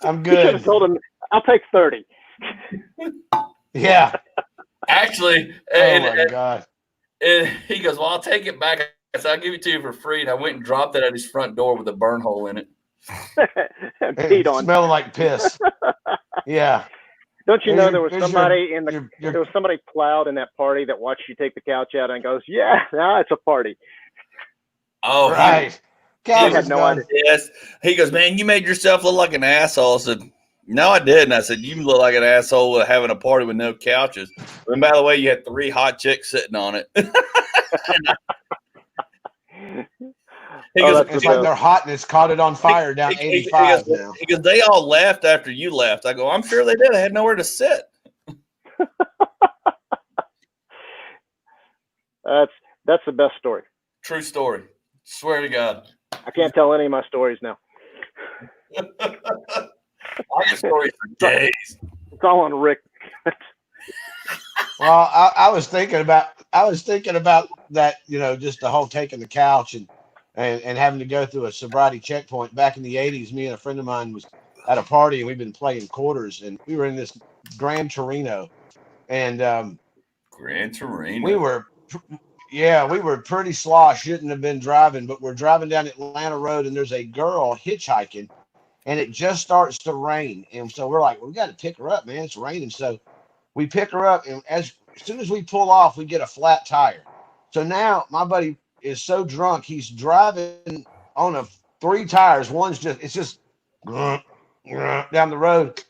You good. should have told him, I'll take 30. Yeah. Actually, my God. And he goes, well, I'll take it back. I said, I'll give it to you for free. And I went and dropped it at his front door with a burn hole in it. Peed on. Smelling like piss. Yeah. Don't you know there was somebody there was somebody plowed in that party that watched you take the couch out and goes, yeah, now it's a party. Oh, right. He had no idea. Yes. He goes, man, you made yourself look like an asshole. I said, no, I didn't. I said, you look like an asshole having a party with no couches. And by the way, you had 3 hot chicks sitting on it. It's like their hotness caught it on fire down 85 now. He goes, they all left after you left. I go, I'm sure they did. I had nowhere to sit. That's the best story. True story. Swear to God. I can't tell any of my stories now. I have stories for days. It's all on Rick. Well, I was thinking about that, just the whole taking the couch and having to go through a sobriety checkpoint. Back in the 80s, me and a friend of mine was at a party and we've been playing quarters and we were in this Gran Torino and Gran Torino. We were pretty slosh, shouldn't have been driving, but we're driving down Atlanta Road and there's a girl hitchhiking and it just starts to rain. And so we're like, well, we got to pick her up, man. It's raining. So we pick her up and as soon as we pull off, we get a flat tire. So now my buddy is so drunk, he's driving on 3 tires. One's just down the road.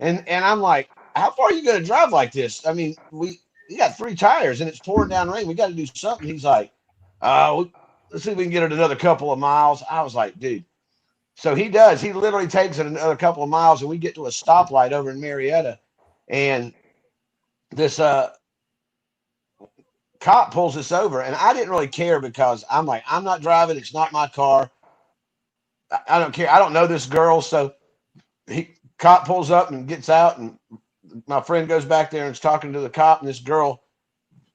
And I'm like, how far are you going to drive like this? I mean, you got 3 tires and it's pouring down rain. We got to do something. He's like, let's see if we can get it another couple of miles. I was like, dude. So he does. He literally takes it another couple of miles and we get to a stoplight over in Marietta. And this cop pulls us over. And I didn't really care because I'm like, I'm not driving. It's not my car. I don't care. I don't know this girl. So cop pulls up and gets out and my friend goes back there and is talking to the cop, and this girl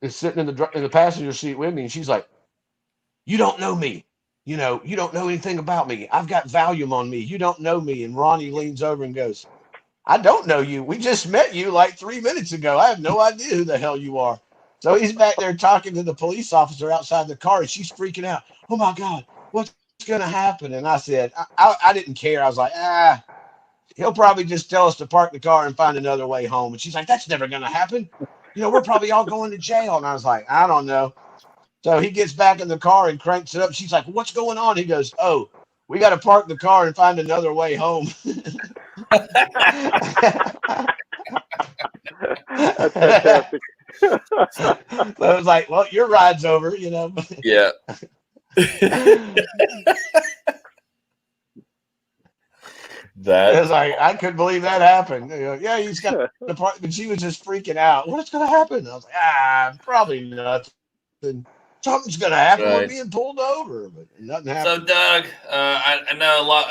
is sitting in the passenger seat with me, and she's like, "You don't know me, you don't know anything about me. I've got Valium on me. You don't know me." And Ronnie leans over and goes, "I don't know you. We just met you like 3 minutes ago. I have no idea who the hell you are." So he's back there talking to the police officer outside the car, and she's freaking out. "Oh my God, what's going to happen?" And I said, I didn't care. I was like, he'll probably just tell us to park the car and find another way home. And she's like, "That's never going to happen. We're probably all going to jail." And I was like, I don't know. So he gets back in the car and cranks it up. She's like, "What's going on?" He goes, "Oh, we got to park the car and find another way home." That's fantastic. So I was like, well, your ride's over, Yeah. That was like, I couldn't believe that happened. Yeah, he's got the part, but she was just freaking out. What's going to happen? I was like, probably nothing. Something's going to happen. Right. We're being pulled over, but nothing happened. So, Doug, I know a lot.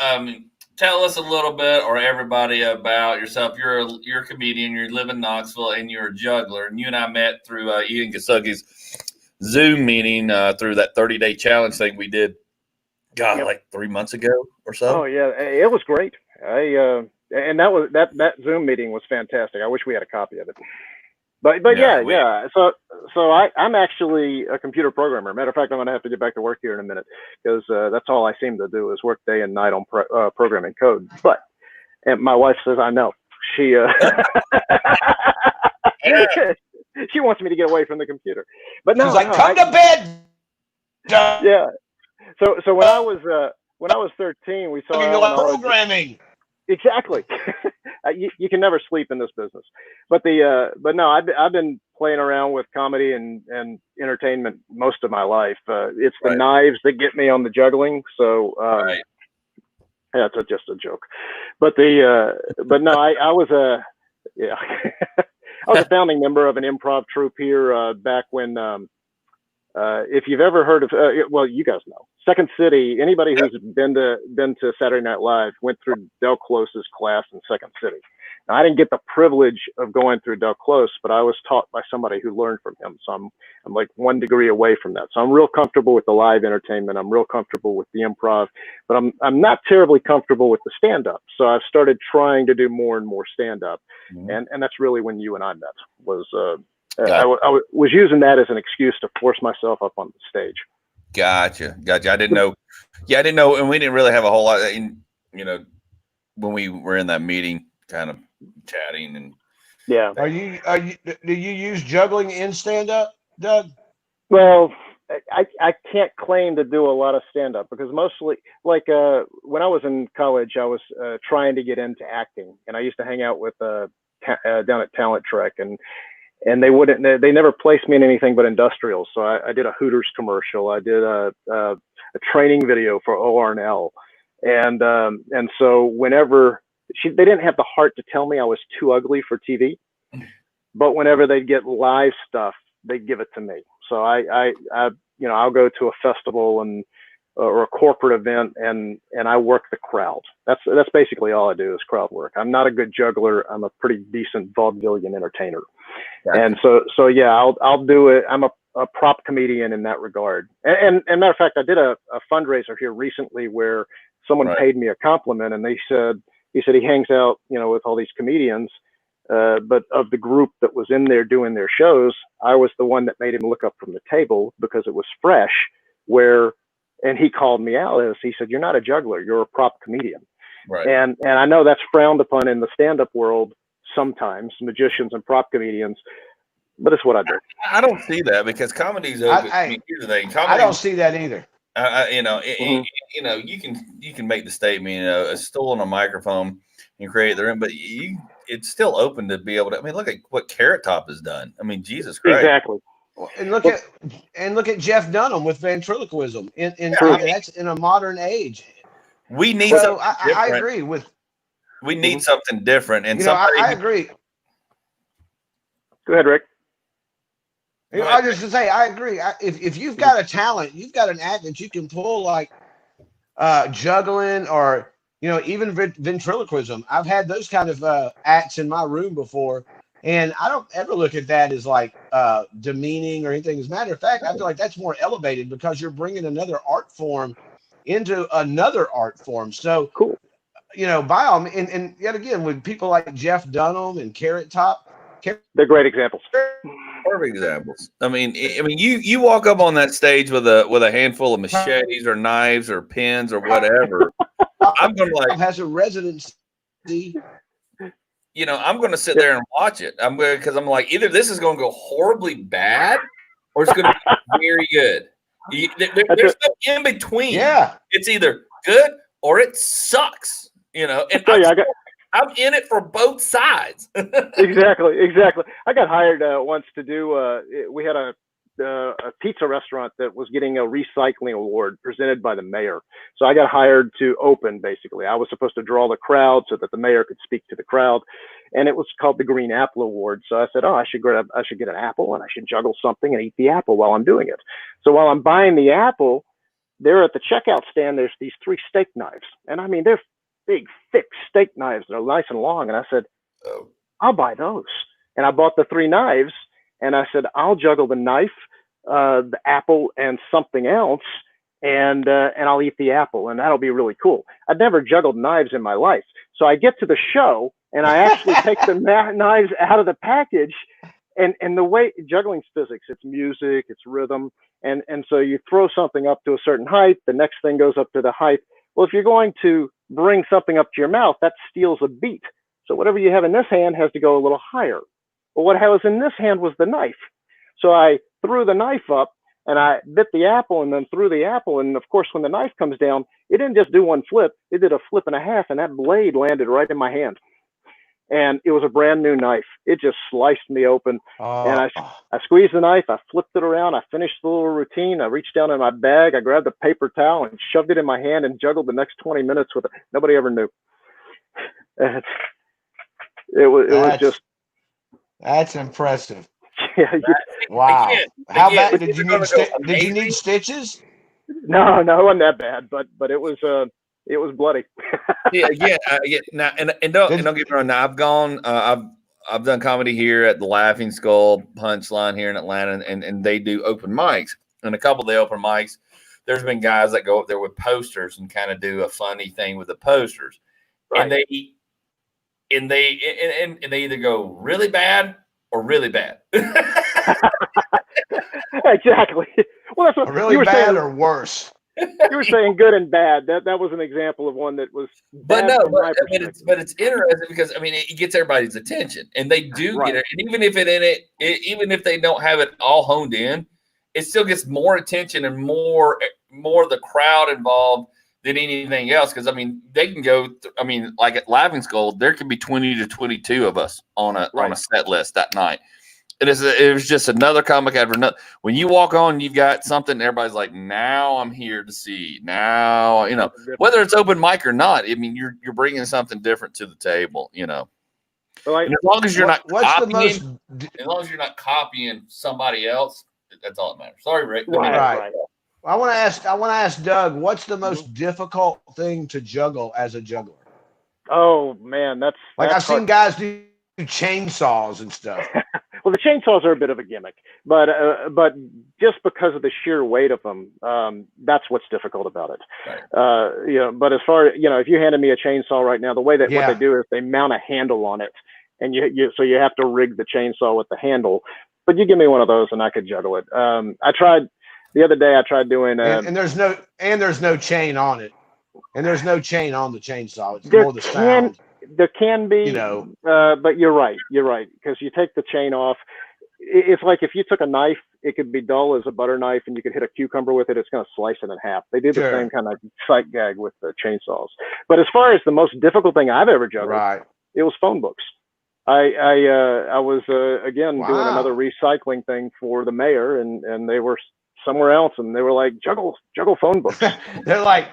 tell us a little bit, or everybody, about yourself. You're a comedian. You live in Knoxville, and you're a juggler. And you and I met through Ian Kasugi's Zoom meeting through that 30-day challenge thing we did. God, Yep. like 3 months ago or so. Oh yeah, it was great. And that Zoom meeting was fantastic. I wish we had a copy of it. But yeah. So I'm actually a computer programmer. Matter of fact, I'm going to have to get back to work here in a minute because that's all I seem to do is work day and night on programming code. But and my wife says I know. She she wants me to get away from the computer. But no, she's like, come to bed. Yeah. So when I was 13, we saw programming. Exactly. You can never sleep in this business. But no, I've been playing around with comedy and entertainment most of my life. It's the knives that get me on the juggling. So yeah, it's just a joke. But no, I was I was a founding member of an improv troupe here back when. If you've ever heard of, well, you guys know Second City. Anybody who's been to Saturday Night Live went through Del Close's class in Second City. Now, I didn't get the privilege of going through Del Close, but I was taught by somebody who learned from him. So I'm like 1 degree away from that. So I'm real comfortable with the live entertainment. I'm real comfortable with the improv, but I'm not terribly comfortable with the stand up. So I've started trying to do more and more stand up, and that's really when you and I met. I was using that as an excuse to force myself up on the stage. Gotcha. I didn't know. Yeah, I didn't know, and we didn't really have a whole lot. When we were in that meeting, kind of chatting and. Yeah. Do you use juggling in stand up, Doug? Well, I can't claim to do a lot of stand up because mostly, like when I was in college, I was trying to get into acting, and I used to hang out with down at Talent Trek and they never placed me in anything but industrials. So I did a Hooters commercial. I did a training video for ORNL. And so whenever they didn't have the heart to tell me I was too ugly for TV, but whenever they'd get live stuff, they'd give it to me. So I'll go to a festival or a corporate event and I work the crowd. That's basically all I do is crowd work. I'm not a good juggler. I'm a pretty decent vaudevillian entertainer. Right. And so yeah, I'll do it. I'm a prop comedian in that regard. And matter of fact, I did a fundraiser here recently where someone paid me a compliment, and he said he hangs out, with all these comedians, but of the group that was in there doing their shows, I was the one that made him look up from the table because it was fresh. And he called me out as he said, "You're not a juggler, you're a prop comedian." Right. And I know that's frowned upon in the stand-up world sometimes, magicians and prop comedians, but it's what I do. I don't see that because comedy's open. Here's the thing. I don't see that either. You can make the statement, a stool and a microphone and create the room, but it's still open to be able to. I mean, look at what Carrot Top has done. I mean, Jesus Christ. Exactly. And look at Jeff Dunham with ventriloquism. That's in a modern age. We need. So I agree with. We need something different, and I agree. Go ahead, Rick. I was just gonna say I agree. If you've got a talent, you've got an act that you can pull, like juggling or even ventriloquism. I've had those kind of acts in my room before. And I don't ever look at that as like demeaning or anything. As a matter of fact, I feel like that's more elevated because you're bringing another art form into another art form. So, cool. By all means, and yet again, with people like Jeff Dunham and Carrot Top, they're great examples. Perfect examples. I mean, you walk up on that stage with a handful of machetes or knives or pins or whatever. I'm gonna has a residency. I'm going to sit there and watch it. Because I'm like, either this is going to go horribly bad or it's going to be very good. There's no in between. Yeah. It's either good or it sucks, And I'm in it for both sides. Exactly. I got hired once to do, we had a pizza restaurant that was getting a recycling award presented by the mayor. So I got hired to open, basically. I was supposed to draw the crowd so that the mayor could speak to the crowd. And it was called the Green Apple Award. So I said, I should get an apple and I should juggle something and eat the apple while I'm doing it. So while I'm buying the apple, there at the checkout stand, there's these 3 steak knives. And I mean, they're big, thick steak knives that are nice and long. And I said, Oh. I'll buy those. And I bought the 3 knives, and I said, I'll juggle the knife, the apple, and something else, and I'll eat the apple, and that'll be really cool. I'd never juggled knives in my life. So I get to the show, and I actually take the knives out of the package, and the way juggling's physics, it's music, it's rhythm, and so you throw something up to a certain height, the next thing goes up to the height. Well, if you're going to bring something up to your mouth, that steals a beat. So whatever you have in this hand has to go a little higher. Well, what was in this hand was the knife. So I threw the knife up, and I bit the apple and then threw the apple. And of course, when the knife comes down, it didn't just do one flip, it did a flip and a half, and that blade landed right in my hand. And it was a brand new knife. It just sliced me open. And I squeezed the knife, I flipped it around, I finished the little routine, I reached down in my bag, I grabbed a paper towel and shoved it in my hand and juggled the next 20 minutes with it. Nobody ever knew. It was just. That's impressive. Yeah. Wow. Again, How bad did you need stitches? No, it wasn't that bad, but it was bloody. yeah. Now, and don't get me wrong. Now I've gone. I've done comedy here at the Laughing Skull Punchline here in Atlanta, and they do open mics. And a couple of the open mics, there's been guys that go up there with posters and kind of do a funny thing with the posters, right. and they either go really bad or really bad. Exactly. Well, that's what really you were bad saying, or worse. You were saying good and bad. That was an example of one that was bad. But it's interesting because it gets everybody's attention, and they do get it. And even if they don't have it all honed in, it still gets more attention and more of the crowd involved than anything else. Because they can go. Like at Laughing Skull, there could be 20 to 22 of us on a set list that night. It was just another comic after another. When you walk on, you've got something. Everybody's like, "Now I'm here to see." Now, whether it's open mic or not. You're bringing something different to the table. And as long as you're not copying somebody else, that's all that matters. Sorry, Rick. Right. I want to ask Doug, what's the most difficult thing to juggle as a juggler? Oh man, that's I've seen guys do chainsaws and stuff. Well, the chainsaws are a bit of a gimmick, but just because of the sheer weight of them, that's what's difficult about it. Right. But as far if you handed me a chainsaw right now, the way that what they do is they mount a handle on it, and so you have to rig the chainsaw with the handle. But you give me one of those, and I could juggle it. I tried the other day. I tried doing and there's no chain on it, and there's no chain on the chainsaw. It's more the sound. There can be, but you're right, because you take the chain off. It's like if you took a knife, it could be dull as a butter knife, and you could hit a cucumber with it. It's going to slice it in half. They do the same kind of sight gag with the chainsaws. But as far as the most difficult thing I've ever juggled, it was phone books. I was again doing another recycling thing for the mayor, and they were somewhere else, and they were like, juggle phone books. They're like,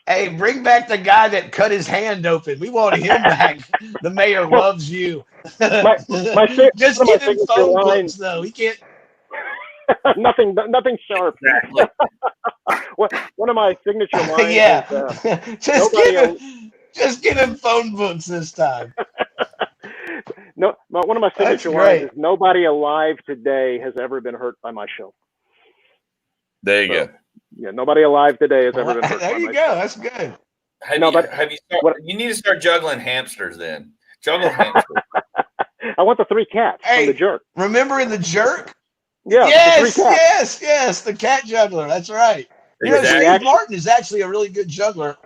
hey, bring back the guy that cut his hand open. We want him back. The mayor loves you. Just give him phone books, though. He can't. nothing sharp. Exactly. One of my signature lines is, just give him phone books this time. No, one of my signature lines is, nobody alive today has ever been hurt by my show. There you go. Yeah, nobody alive today has ever been hurt. There you go. That's good. You need to start juggling hamsters then. Juggle hamsters. I want the 3 cats from the Jerk. Remember in the Jerk? Yeah. Yes. The cat juggler. That's right. Exactly. Steve Martin is actually a really good juggler.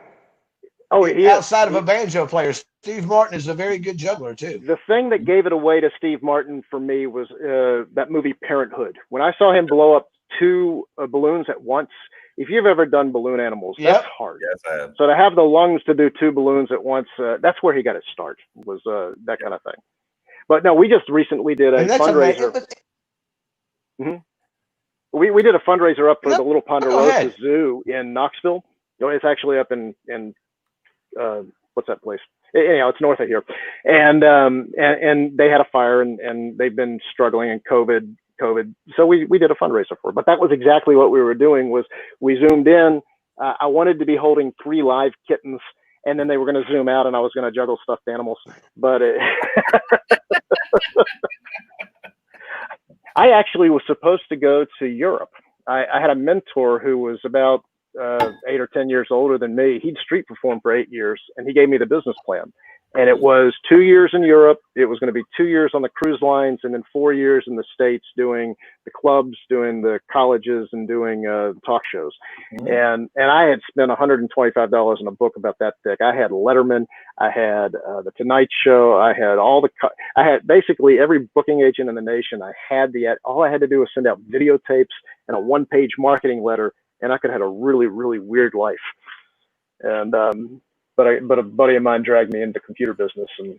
Oh, outside of a banjo player, Steve Martin is a very good juggler too. The thing that gave it away to Steve Martin for me was that movie Parenthood. When I saw him blow up 2 balloons at once. If you've ever done balloon animals, that's hard. Yes, I have. So to have the lungs to do 2 balloons at once, that's where he got his start, was that kind of thing. But no, we just recently did a fundraiser. We did a fundraiser up for the Little Ponderosa Zoo in Knoxville. It's actually up in what's that place? Anyhow, it's north of here. And they had a fire, and they've been struggling in COVID. So we did a fundraiser for it. But that was exactly what we were doing. Was we zoomed in. I wanted to be holding 3 live kittens, and then they were going to zoom out, and I was going to juggle stuffed animals. But I actually was supposed to go to Europe. I had a mentor who was about 8 or 10 years older than me. He'd street performed for 8 years, and he gave me the business plan. And it was 2 years in Europe. It was going to be 2 years on the cruise lines, and then 4 years in the States doing the clubs, doing the colleges, and doing talk shows. And I had spent $125 on a book about that thick. I had Letterman, I had the Tonight Show, I had I had basically every booking agent in the nation. All I had to do was send out videotapes and a 1-page marketing letter, and I could have had a really, really weird life. And but a buddy of mine dragged me into computer business, and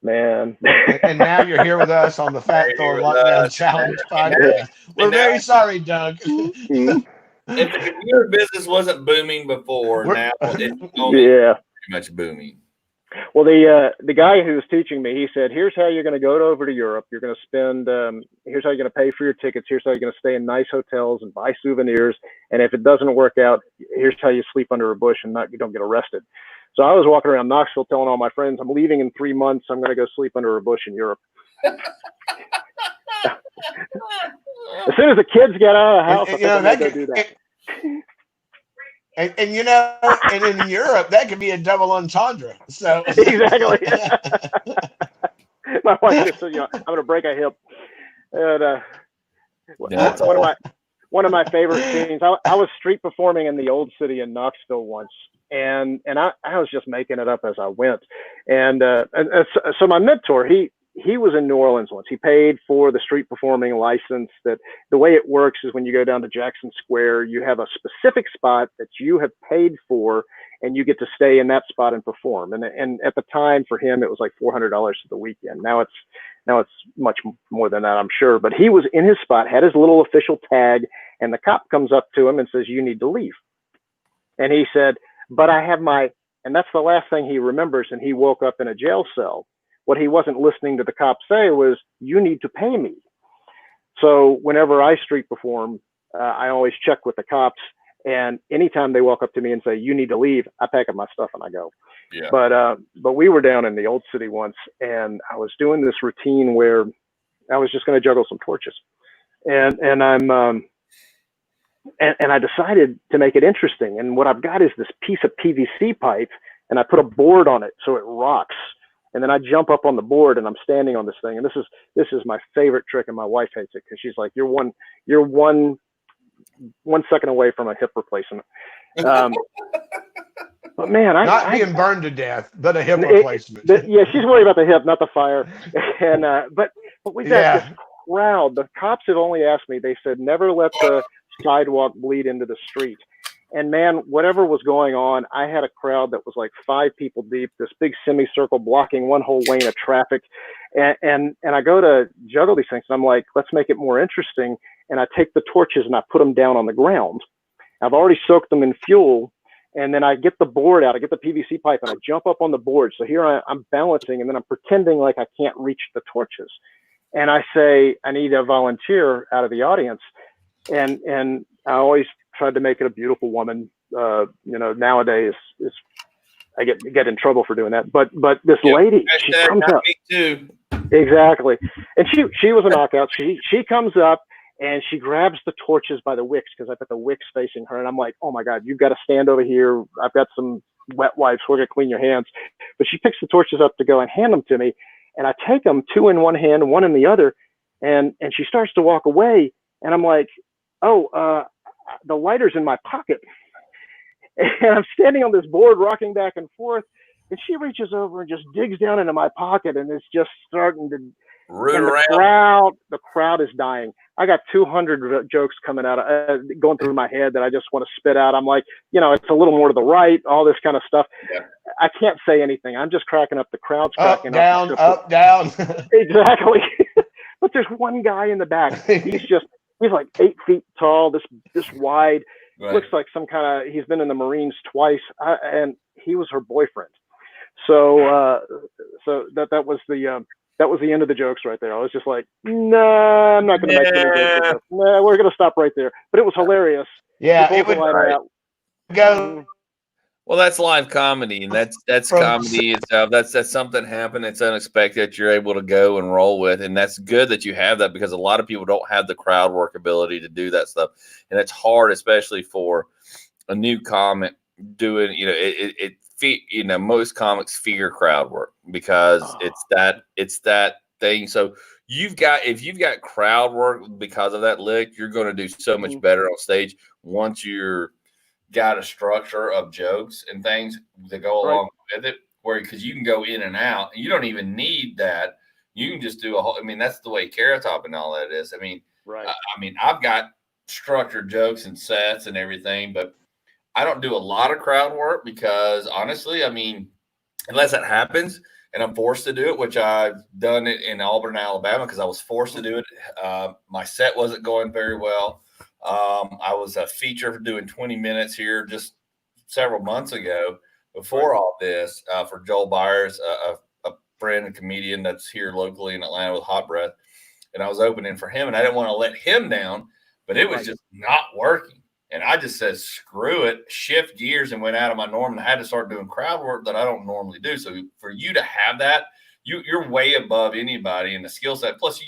man. And now you're here with us on the Fat Thor Lockdown Challenge podcast. We're very sorry, Doug. If the computer business wasn't booming before, now it's only pretty much booming. Well, the guy who was teaching me, he said, here's how you're going to go over to Europe. You're going to spend, here's how you're going to pay for your tickets. Here's how you're going to stay in nice hotels and buy souvenirs. And if it doesn't work out, here's how you sleep under a bush and you don't get arrested. So I was walking around Knoxville telling all my friends, I'm leaving in 3 months. I'm going to go sleep under a bush in Europe. As soon as the kids get out of the house, I think I'm going to go do that. And in Europe, that could be a double entendre. So exactly. My wife just said, I'm going to break a hip. And one of my favorite scenes. I was street performing in the old city in Knoxville once, and I was just making it up as I went. And so my mentor, he was in New Orleans once. He paid for the street performing license. That the way it works is when you go down to Jackson Square, you have a specific spot that you have paid for, and you get to stay in that spot and perform. And at the time for him, it was like $400 for the weekend. Now it's much more than that, I'm sure. But he was in his spot, had his little official tag, and the cop comes up to him and says, "You need to leave." And he said, "But I have and that's the last thing he remembers. And he woke up in a jail cell. What he wasn't listening to the cop say was, "You need to pay me." So whenever I street perform, I always check with the cops. And anytime they walk up to me and say, "You need to leave," I pack up my stuff and I go. Yeah. But we were down in the old city once, and I was doing this routine where I was just going to juggle some torches, and I decided to make it interesting. And what I've got is this piece of PVC pipe, and I put a board on it so it rocks. And then I jump up on the board and I'm standing on this thing. And this is my favorite trick, and my wife hates it because she's like, you're one second away from a hip replacement. But man, not being burned to death, but a hip replacement. Yeah, she's worried about the hip, not the fire. And but we got this crowd. The cops have only asked me. They said never let the sidewalk bleed into the street. And man, whatever was going on, I had a crowd that was like 5 people deep, this big semicircle blocking one whole lane of traffic. And I go to juggle these things, and I'm like, let's make it more interesting. And I take the torches and I put them down on the ground. I've already soaked them in fuel. And then I get the board out, I get the PVC pipe, and I jump up on the board. So here I'm balancing, and then I'm pretending like I can't reach the torches. And I say, I need a volunteer out of the audience. And I always tried to make it a beautiful woman. Nowadays I get in trouble for doing that. But this lady, she comes up. Me too. Exactly. And she was a knockout. She comes up and she grabs the torches by the wicks, because I put the wicks facing her. And I'm like, oh my God, you've got to stand over here. I've got some wet wipes. We're going to clean your hands. But she picks the torches up to go and hand them to me. And I take them, 2 in one hand, 1 in the other. And she starts to walk away. And I'm like, the lighter's in my pocket. And I'm standing on this board rocking back and forth. And she reaches over and just digs down into my pocket, and it's just starting to root around. The crowd is dying. I got 200 jokes coming out, going through my head that I just want to spit out. I'm like, it's a little more to the right, all this kind of stuff. Yeah. I can't say anything. I'm just cracking up. The crowd's cracking up. Up, down. Exactly. But there's one guy in the back. He's like 8 feet tall, this wide, right. Looks like some kind of, he's been in the Marines twice, and he was her boyfriend. So that was the end of the jokes right there. I was just like, nah, I'm not going to make any jokes. Nah, we're going to stop right there. But it was hilarious. Yeah, it would go. Well, that's live comedy, and that's comedy itself. That's something happened. It's unexpected that you're able to go and roll with, and that's good that you have that because a lot of people don't have the crowd work ability to do that stuff, and it's hard, especially for a new comic doing. Most comics fear crowd work because it's that thing. So if you've got crowd work because of that lick, you're going to do so much better on stage once you're got a structure of jokes and things that go along with it, because you can go in and out, and you don't even need that. You can just do a whole. I mean, that's the way Carrot Top and all that is. I mean, I've got structured jokes and sets and everything, but I don't do a lot of crowd work because honestly, I mean, unless that happens and I'm forced to do it, which I've done it in Auburn, Alabama, because I was forced to do it. My set wasn't going very well. I was a feature for doing 20 minutes here just several months ago before all this for Joel Byers, a friend and comedian that's here locally in Atlanta with Hot Breath. And I was opening for him, and I didn't want to let him down, but it was just not working. And I just said, screw it, shift gears, and went out of my norm, and I had to start doing crowd work that I don't normally do. So for you to have that, you're way above anybody in the skill set. Plus, you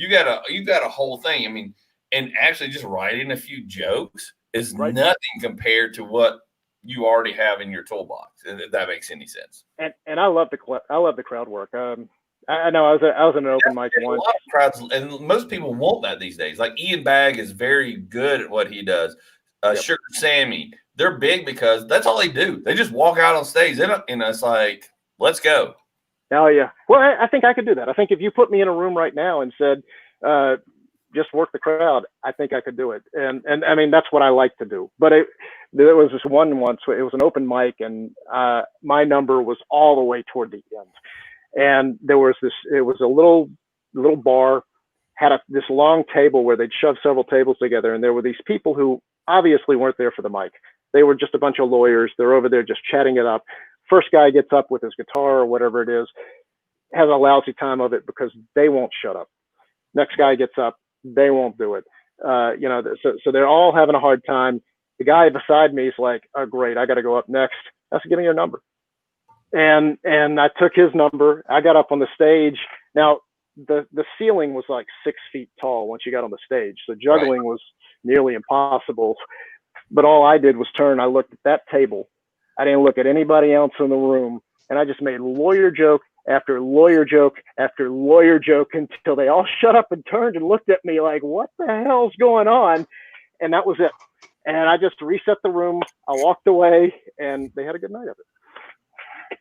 got a whole thing. I mean, and actually just writing a few jokes is nothing compared to what you already have in your toolbox, if that makes any sense. And I love the crowd work. I know I was in an open mic once. A lot of crowds, and most people want that these days. Like Ian Bagg is very good at what he does. Sugar Sammy, they're big because that's all they do. They just walk out on stage, and it's like, let's go. Oh yeah. Well, I think I could do that. I think if you put me in a room right now and said, just work the crowd, I think I could do it. And I mean, that's what I like to do. But there was this one once, it was an open mic, and my number was all the way toward the end. And there was it was a little bar, had this long table where they'd shove several tables together. And there were these people who obviously weren't there for the mic. They were just a bunch of lawyers. They're over there just chatting it up. First guy gets up with his guitar or whatever it is, has a lousy time of it because they won't shut up. Next guy gets up, they won't do it. So they're all having a hard time. The guy beside me is like, oh, great, I got to go up next. I said, give me your number. And I took his number. I got up on the stage. Now, the ceiling was like 6 feet tall once you got on the stage. So juggling was nearly impossible. But all I did was turn. I looked at that table. I didn't look at anybody else in the room. And I just made lawyer joke after lawyer joke after lawyer joke until they all shut up and turned and looked at me like, what the hell's going on? And that was it. And I just reset the room. I walked away, and they had a good night of it.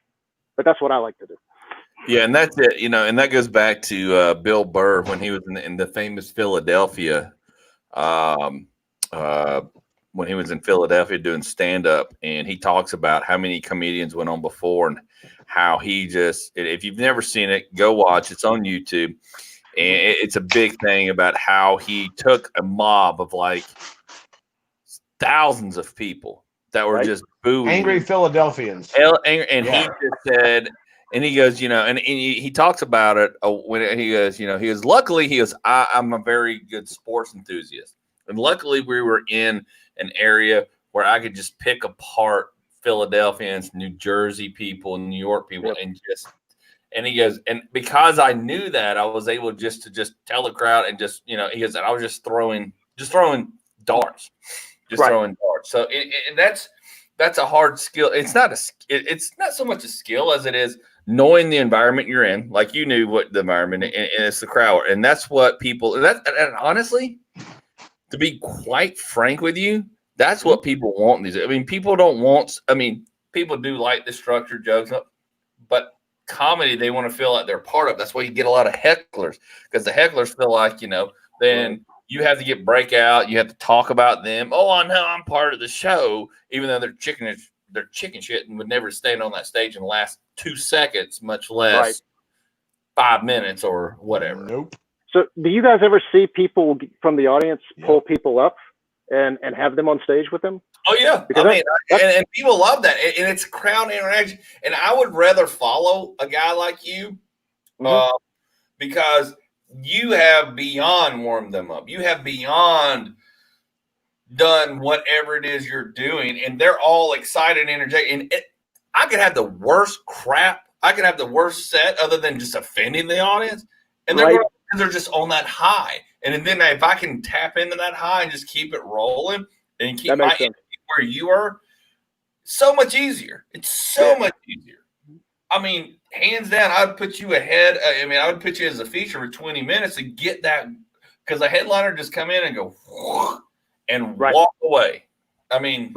But that's what I like to do. Yeah, and that's it. And that goes back to Bill Burr when he was in the famous Philadelphia, when he was in Philadelphia doing stand-up, and he talks about how many comedians went on before and how he just, if you've never seen it, go watch. It's on YouTube. And it's a big thing about how he took a mob of like thousands of people that were just booing. Angry Philadelphians. And he just said, and he goes, and he talks about it when he goes, luckily, I'm a very good sports enthusiast. And luckily we were in an area where I could just pick apart Philadelphians, New Jersey people, New York people, and he goes, and because I knew that, I was able to tell the crowd and he goes, and I was just throwing darts, throwing darts. So and that's a hard skill. It's not so much a skill as it is knowing the environment you're in. Like you knew what the environment, and it's the crowd, and that's what people. And honestly, to be quite frank with you, that's what people want these. I mean, people don't want. I mean, people do like the structured jokes, but comedy they want to feel like they're part of. That's why you get a lot of hecklers, because the hecklers feel like then you have to get breakout. You have to talk about them. Oh, I know I'm part of the show, even though they're chicken shit and would never stand on that stage in the last 2 seconds, much less 5 minutes or whatever. Nope. So do you guys ever see people from the audience pull people up and have them on stage with them? Oh, yeah. Because and people love that. And it's crowd interaction. And I would rather follow a guy like you because you have beyond warmed them up. You have beyond done whatever it is you're doing, and they're all excited and energetic. And I could have the worst crap. I could have the worst set other than just offending the audience. And they're just on that high. And then if I can tap into that high and just keep it rolling and keep my energy where you are, so much easier. It's so much easier. I mean, hands down, I'd put you ahead. I would put you as a feature for 20 minutes to get that, because a headliner just come in and go and walk away. I mean,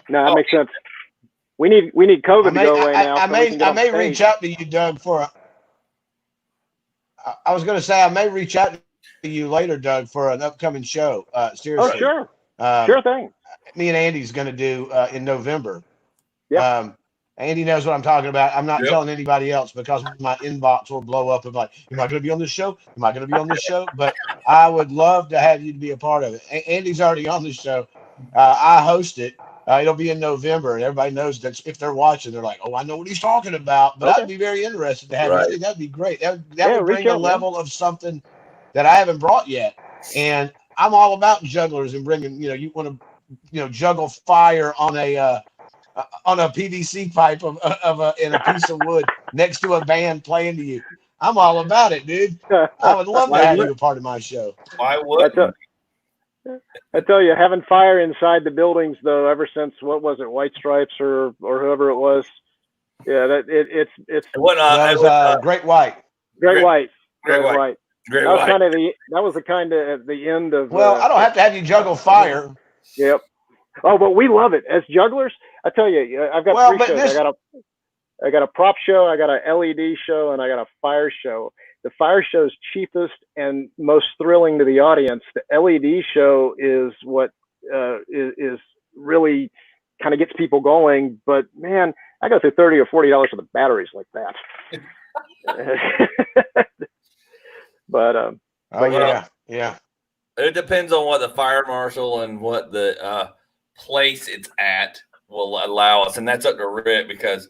no, that makes sense. We need COVID to go away now. I may reach out to you, Doug, I was going to say I may reach out to you later, Doug, for an upcoming show. Seriously. Oh, sure. Sure thing. Me and Andy's going to do in November. Yeah. Andy knows what I'm talking about. I'm not telling anybody else because my inbox will blow up and like, am I going to be on this show? Am I going to be on this show? But I would love to have you to be a part of it. Andy's already on the show. I host it. It'll be in November, and everybody knows that if they're watching, they're like, "Oh, I know what he's talking about." But I'd be very interested to have you. That'd be great. That would bring a level of something that I haven't brought yet. And I'm all about jugglers and bringing. You want to, juggle fire on a PVC pipe in a piece of wood next to a band playing to you. I'm all about it, dude. I would love to have you a part of my show. Why would? I tell you, having fire inside the buildings, though, ever since what was it, White Stripes or whoever it was, it's Great White. Great White. That was the end of. Well, I don't have to have you juggle fire. Yep. Oh, but we love it as jugglers. I tell you, I've got 3 shows. I got a prop show, I got a LED show, and I got a fire show. The fire show is cheapest and most thrilling to the audience. The LED show is what is really kind of gets people going. But man, I go through $30 or $40 for the batteries like that. But yeah. It depends on what the fire marshal and what the place it's at will allow us, and that's up to Rick because.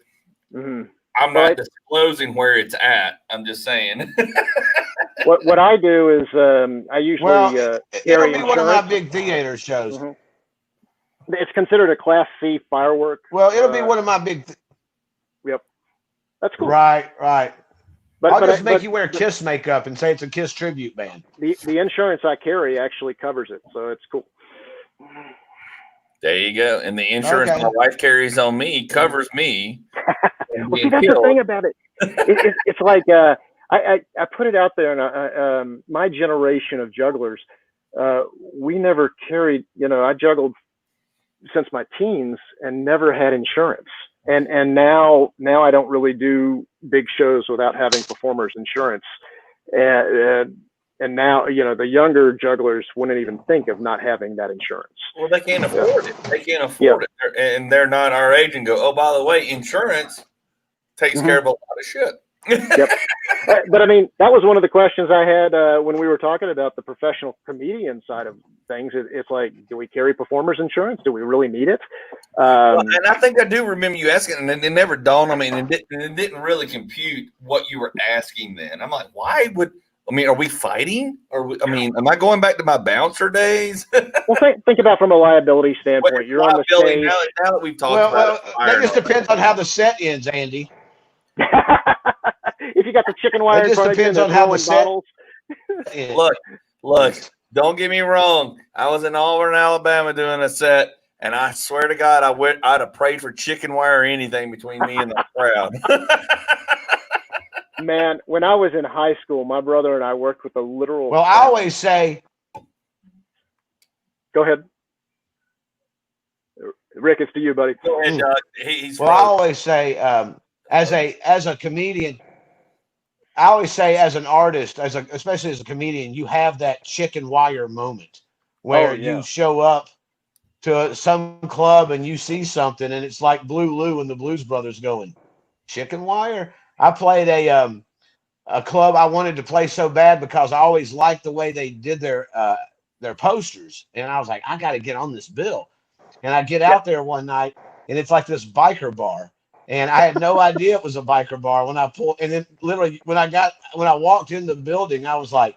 Mm-hmm. I'm not disclosing where it's at. I'm just saying. What I do is I usually it'll be one of my big theater shows. Mm-hmm. It's considered a Class C firework. Well, it'll be one of my big. Yep, that's cool. Right. But I'll just make you wear the, Kiss makeup and say it's a Kiss tribute band. The insurance I carry actually covers it, so it's cool. There you go. And the insurance my wife carries on me covers me. Well, see, that's the thing about it. It's like I put it out there, and my generation of jugglers, we never carried. I juggled since my teens and never had insurance. And now I don't really do big shows without having performers insurance. And now, the younger jugglers wouldn't even think of not having that insurance. Well, they can't afford it. They can't afford it. And they're not our age and go, oh, by the way, insurance takes care of a lot of shit. Yep. But I mean, that was one of the questions I had when we were talking about the professional comedian side of things. It's like, do we carry performers insurance? Do we really need it? And I think I do remember you asking, and it never dawned on me, and it didn't really compute what you were asking then. I'm like, are we fighting? Am I going back to my bouncer days? Well, think about from a liability standpoint. You're on the stage. Now that we've talked about it. That just depends on how the set ends, Andy. If you got the chicken wire, it just depends on how the set. Look. Don't get me wrong. I was in Auburn, Alabama, doing a set, and I swear to God, I'd have prayed for chicken wire or anything between me and the crowd. Man, when I was in high school, my brother and I worked with a literal. Well, I always say. Go ahead, Rick. It's to you, buddy. Go ahead, He's I always say, as a comedian, I always say, as an artist, especially as a comedian, you have that chicken wire moment where you show up to some club and you see something, and it's like Blue Lou and the Blues Brothers going, chicken wire. I played a club I wanted to play so bad because I always liked the way they did their posters. And I was like, I got to get on this bill. And I get out there one night, and it's like this biker bar. And I had no idea it was a biker bar when I pulled. And then literally when I walked in the building, I was like,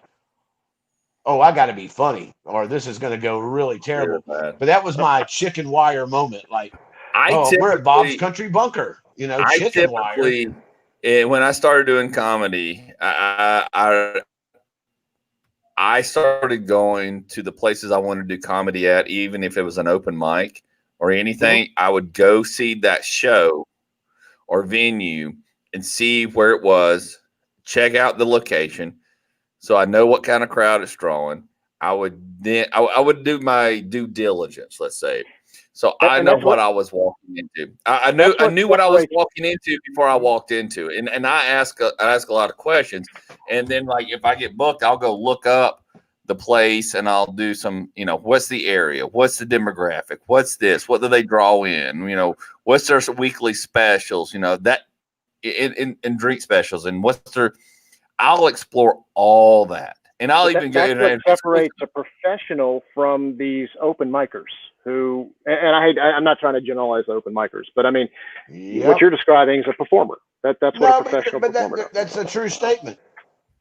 oh, I got to be funny, or this is going to go really Real terrible. bad. But that was my chicken wire moment. Like, I oh, we're at Bob's typically, Country Bunker, I chicken wire. typically, when I started doing comedy, I started going to the places I wanted to do comedy at, even if it was an open mic or anything. I would go see that show or venue and see where it was, check out the location, so I know what kind of crowd it's drawing. I would do my due diligence, let's say. So I And know that's what what I was walking into. I that's what knew what I was separates. walking into before I walked into it. And I ask a lot of questions. And then like if I get booked, I'll go look up the place and I'll do some, what's the area? What's the demographic? What's this? What do they draw in? What's their weekly specials? That in drink specials and what's their I'll explore all that. And I'll even go That's in what and separates a professional from these open micers who, and I'm not trying to generalize open micers, but I mean, what Yep. you're describing is a performer. That's what No, a professional performer does. that's a true statement.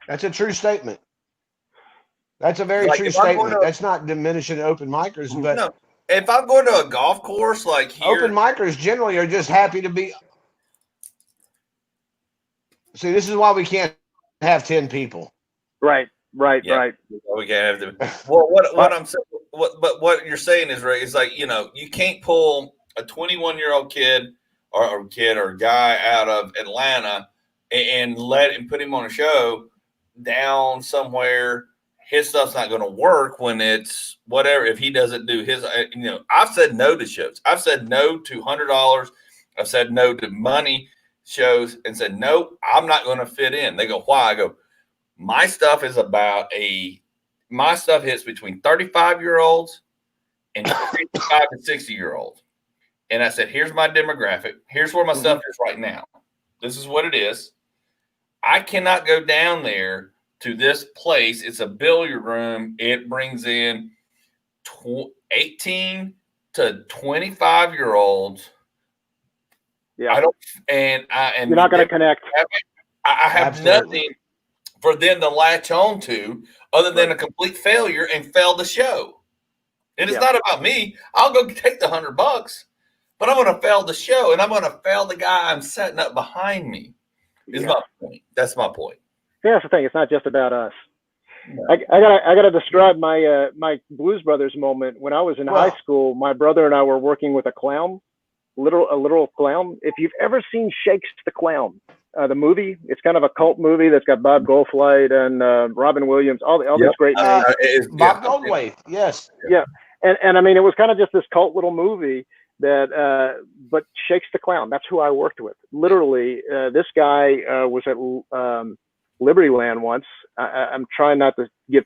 That's a true statement. That's a very like true if I'm going statement. to That's not diminishing open micers, but no, if I'm going to a golf course like open here, micers generally are just happy to be. See, this is why we can't have 10 people. Right. yeah, Right. we can't have the. Well, what But I'm saying, what you're saying is right. Is like you can't pull a 21-year-old kid or guy out of Atlanta and let him put him on a show down somewhere. His stuff's not going to work when it's whatever. If he doesn't do his, I've said no to shows. I've said no to $100. I've said no to money shows and said no. I'm not going to fit in. They go, why? I go, my stuff is about my stuff hits between 35-year-olds and 55 and 60-year-olds. And I said, here's my demographic. Here's where my stuff is right now. This is what it is. I cannot go down there to this place. It's a billiard room. It brings in 18 to 25-year-olds. yeah, I don't, and you're not going to connect. I have Absolutely. nothing for them to latch on to other than a complete failure and fail the show. And it's not about me. I'll go take the $100, but I'm going to fail the show and I'm going to fail the guy I'm setting up behind me. Is my point. That's my point. Yeah, that's the thing. It's not just about us. No. I gotta describe my my Blues Brothers moment. When I was in high school, my brother and I were working with a clown, a literal clown. If you've ever seen Shakes the Clown, the movie, it's kind of a cult movie that's got Bob Goldthwait and Robin Williams, all these great names. Bob Goldthwait, yes. Yeah, and I mean, it was kind of just this cult little movie that, but Shakes the Clown, that's who I worked with. Literally, this guy was at Libertyland once. I'm trying not to give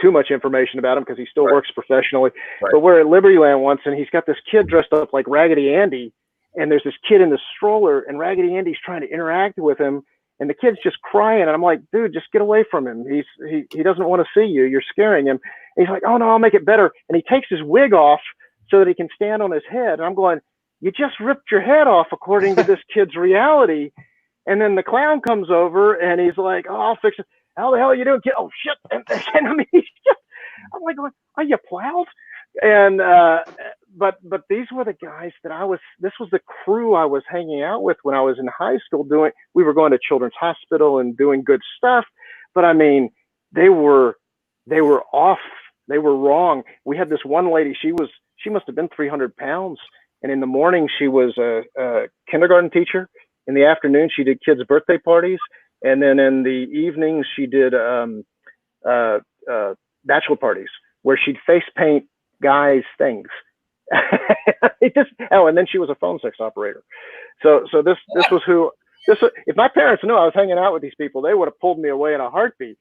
too much information about him because he still works professionally. But we're at Libertyland once, and he's got this kid dressed up like Raggedy Andy, and there's this kid in the stroller, and Raggedy Andy's trying to interact with him, and the kid's just crying, and I'm like, dude, just get away from him. He doesn't want to see you. You're scaring him. And he's like, oh no, I'll make it better. And he takes his wig off so that he can stand on his head. And I'm going, you just ripped your head off according to this kid's reality. And then the clown comes over and he's like, oh, I'll fix it. How the hell are you doing, kid? Oh, shit. And I mean, I'm like, are you plowed? And, but these were the guys that this was the crew I was hanging out with when I was in high school we were going to Children's Hospital and doing good stuff. But I mean, they were off. They were wrong. We had this one lady, she must have been 300 pounds. And in the morning, she was a kindergarten teacher. In the afternoon, she did kids' birthday parties. And then in the evenings, she did bachelor parties where she'd face paint guys' things. And then she was a phone sex operator. So this was if my parents knew I was hanging out with these people, they would have pulled me away in a heartbeat.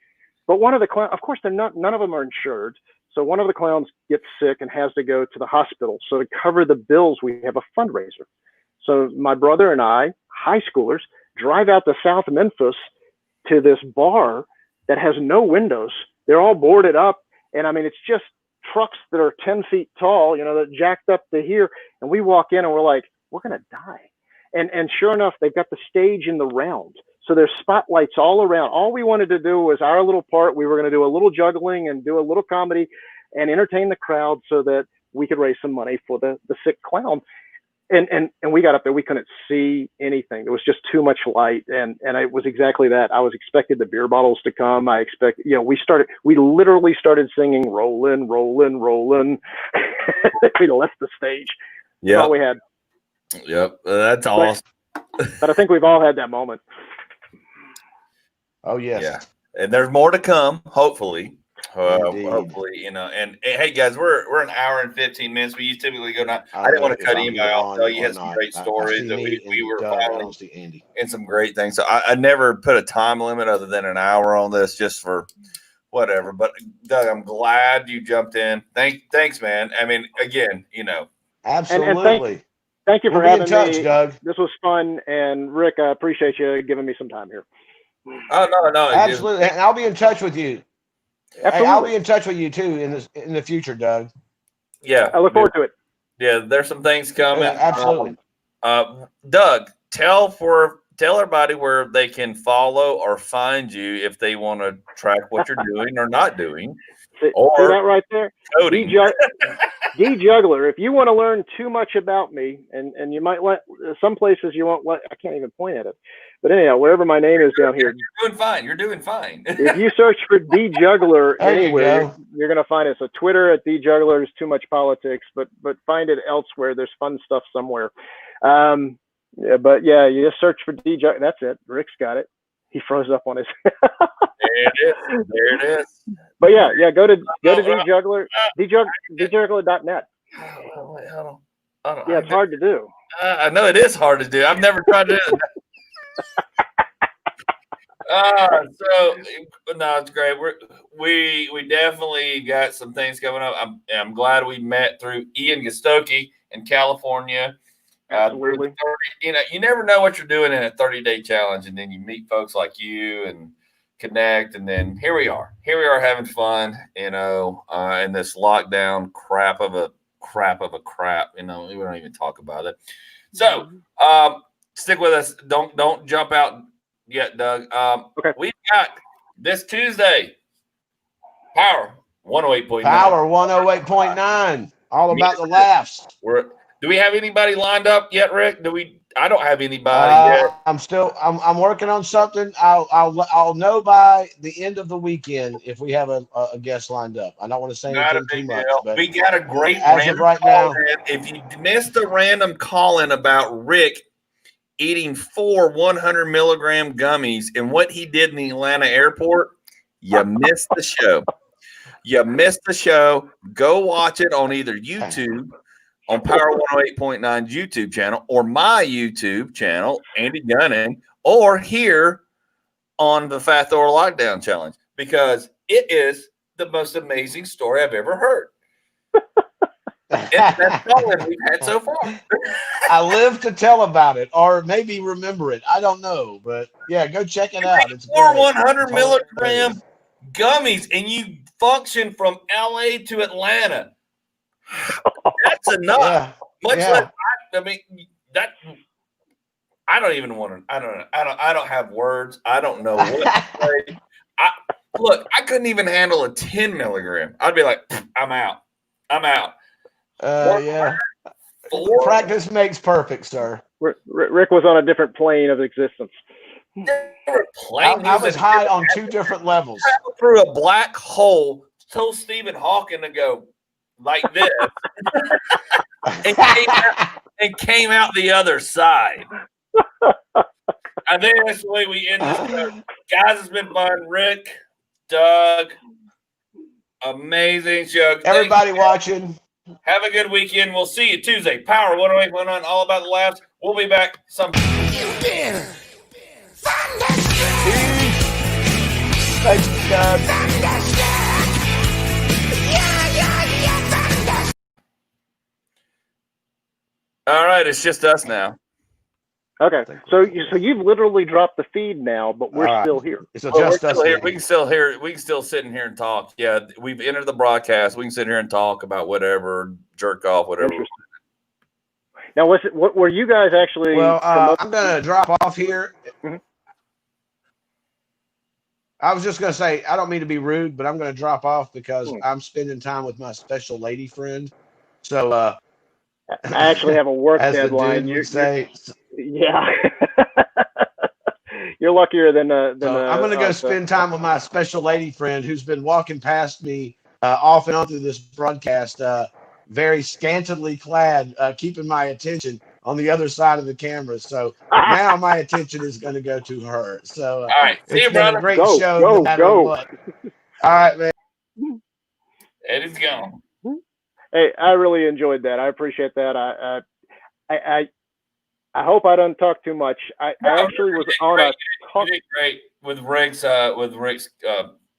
But one of the clowns, of course, none of them are insured. So one of the clowns gets sick and has to go to the hospital. So to cover the bills, we have a fundraiser. So my brother and I, high schoolers, drive out to South Memphis to this bar that has no windows. They're all boarded up. And I mean, it's just trucks that are 10 feet tall, that jacked up to here. And we walk in and we're like, we're going to die. And sure enough, they've got the stage in the round. So there's spotlights all around. All we wanted to do was our little part. We were going to do a little juggling and do a little comedy and entertain the crowd so that we could raise some money for the sick clown. And we got up there, we couldn't see anything. There was just too much light. And it was exactly that. I was expecting the beer bottles to come. I expect, we literally started singing Rollin', Rollin', Rollin'. We left the stage. Yeah. That's all we had. Yep. That's awesome. But I think we've all had that moment. Oh, yes. Yeah. And there's more to come, hopefully. Hopefully, and hey guys, we're an hour and 15 minutes. We typically go down. I didn't want to cut anybody off. Tell you had some great stories that we were following and some great things. So I never put a time limit other than an hour on this, just for whatever. But Doug, I'm glad you jumped in. Thanks, man. I mean, again, absolutely. And thank you for having me, Doug. This was fun, and Rick, I appreciate you giving me some time here. Oh no, absolutely. And I'll be in touch with you. Absolutely. Hey, I'll be in touch with you too in the future, Doug. Yeah, I look forward to it. Yeah, there's some things coming. Yeah, absolutely. Doug, tell everybody where they can follow or find you if they want to track what you're doing or not doing. See that right there? D Juggler. If you want to learn too much about me, and you might let some places you won't let. I can't even point at it. But anyhow, wherever my name is down here, you're doing fine. If you search for D Juggler anywhere, you're going to find us. So Twitter at D Juggler is too much politics, but find it elsewhere. There's fun stuff somewhere. But yeah, you just search for D Juggler. That's it. Rick's got it. He froze up on his. There it is. But yeah, go to D Juggler, djuggler.net. Yeah, it's hard to do. I know it is hard to do. I've never tried to do it. No, it's great. We definitely got some things coming up. I'm glad we met through Ian Gastoki in California. Absolutely. You never know what you're doing in a 30-day challenge, and then you meet folks like you and connect, and then here we are having fun, in this lockdown crap of a crap. We don't even talk about it. So stick with us. Don't jump out yet, Doug. Okay. We've got this Tuesday Power 108.9. Power 108.9. All about the laughs. Do we have anybody lined up yet, Rick? I don't have anybody yet. I'm working on something. I'll know by the end of the weekend if we have a guest lined up. I don't want to say anything too much. But we got a great as of right now. If you missed a random call-in about Rick eating 4 100-milligram gummies and what he did in the Atlanta airport, you missed the show. Go watch it on either YouTube, on Power 108.9 YouTube channel, or my YouTube channel, Andy Gunnin, or here on the Fat Thor Lockdown Challenge, because it is the most amazing story I've ever heard. That's all that we've had so far. I live to tell about it, or maybe remember it. I don't know, but yeah, go check it out. It's 4 100-milligram gummies, and you function from LA to Atlanta. That's enough. Yeah. Less. I don't even want to. I don't have words. I don't know what to say. I couldn't even handle a 10 milligram. I'd be like, I'm out. Yeah. Practice makes perfect, sir. Rick was on a different plane of existence. I was high on 2 different levels. Through a black hole, told Stephen Hawking to go like this, and came out the other side. I think that's the way we end this show. Guys, it's been fun. Rick, Doug, amazing show. Everybody watching. Have a good weekend. We'll see you Tuesday. Power 108.9, all about the laughs. We'll be back sometime. Thanks, guys. All right, it's just us now. Okay, so you've literally dropped the feed now, but we're still here. So just us here. We can still sit in here and talk. Yeah, we've entered the broadcast. We can sit here and talk about whatever, jerk off, whatever. Now, what were you guys actually? Well, I'm gonna drop off here. Mm-hmm. I was just gonna say, I don't mean to be rude, but I'm gonna drop off because Hmm. I'm spending time with my special lady friend. So, I actually have a work as the deadline. dude would say, Yeah. You're luckier than so I'm gonna go us. spend time with my special lady friend who's been walking past me off and on through this broadcast, very scantily clad, keeping my attention on the other side of the camera. So now my attention is going to go to her. So All right. See it's you, been a brother. great Go, show no go, matter go. what. All right, man. Eddie's gone. Hey, I really enjoyed that. I appreciate that. I hope I don't talk too much. I actually was on a talk. You did great with Rick's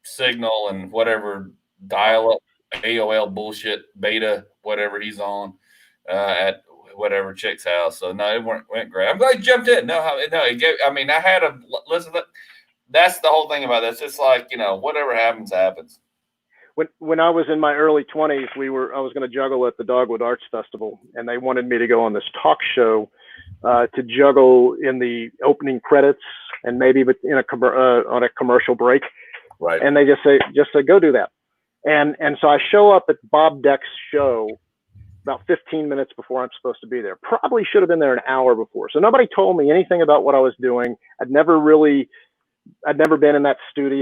signal and whatever dial up AOL bullshit beta whatever he's on at whatever chick's house. So no, it went great. I'm glad you jumped in. No, it gave. I mean, I had a listen. That's the whole thing about this. It's like whatever happens, happens. When I was in my early 20s, I was going to juggle at the Dogwood Arts Festival, and they wanted me to go on this talk show to juggle in the opening credits and maybe in on a commercial break. Right. And they just say go do that. And so I show up at Bob Deck's show about 15 minutes before I'm supposed to be there. Probably should have been there an hour before. So nobody told me anything about what I was doing. I'd never been in that studio.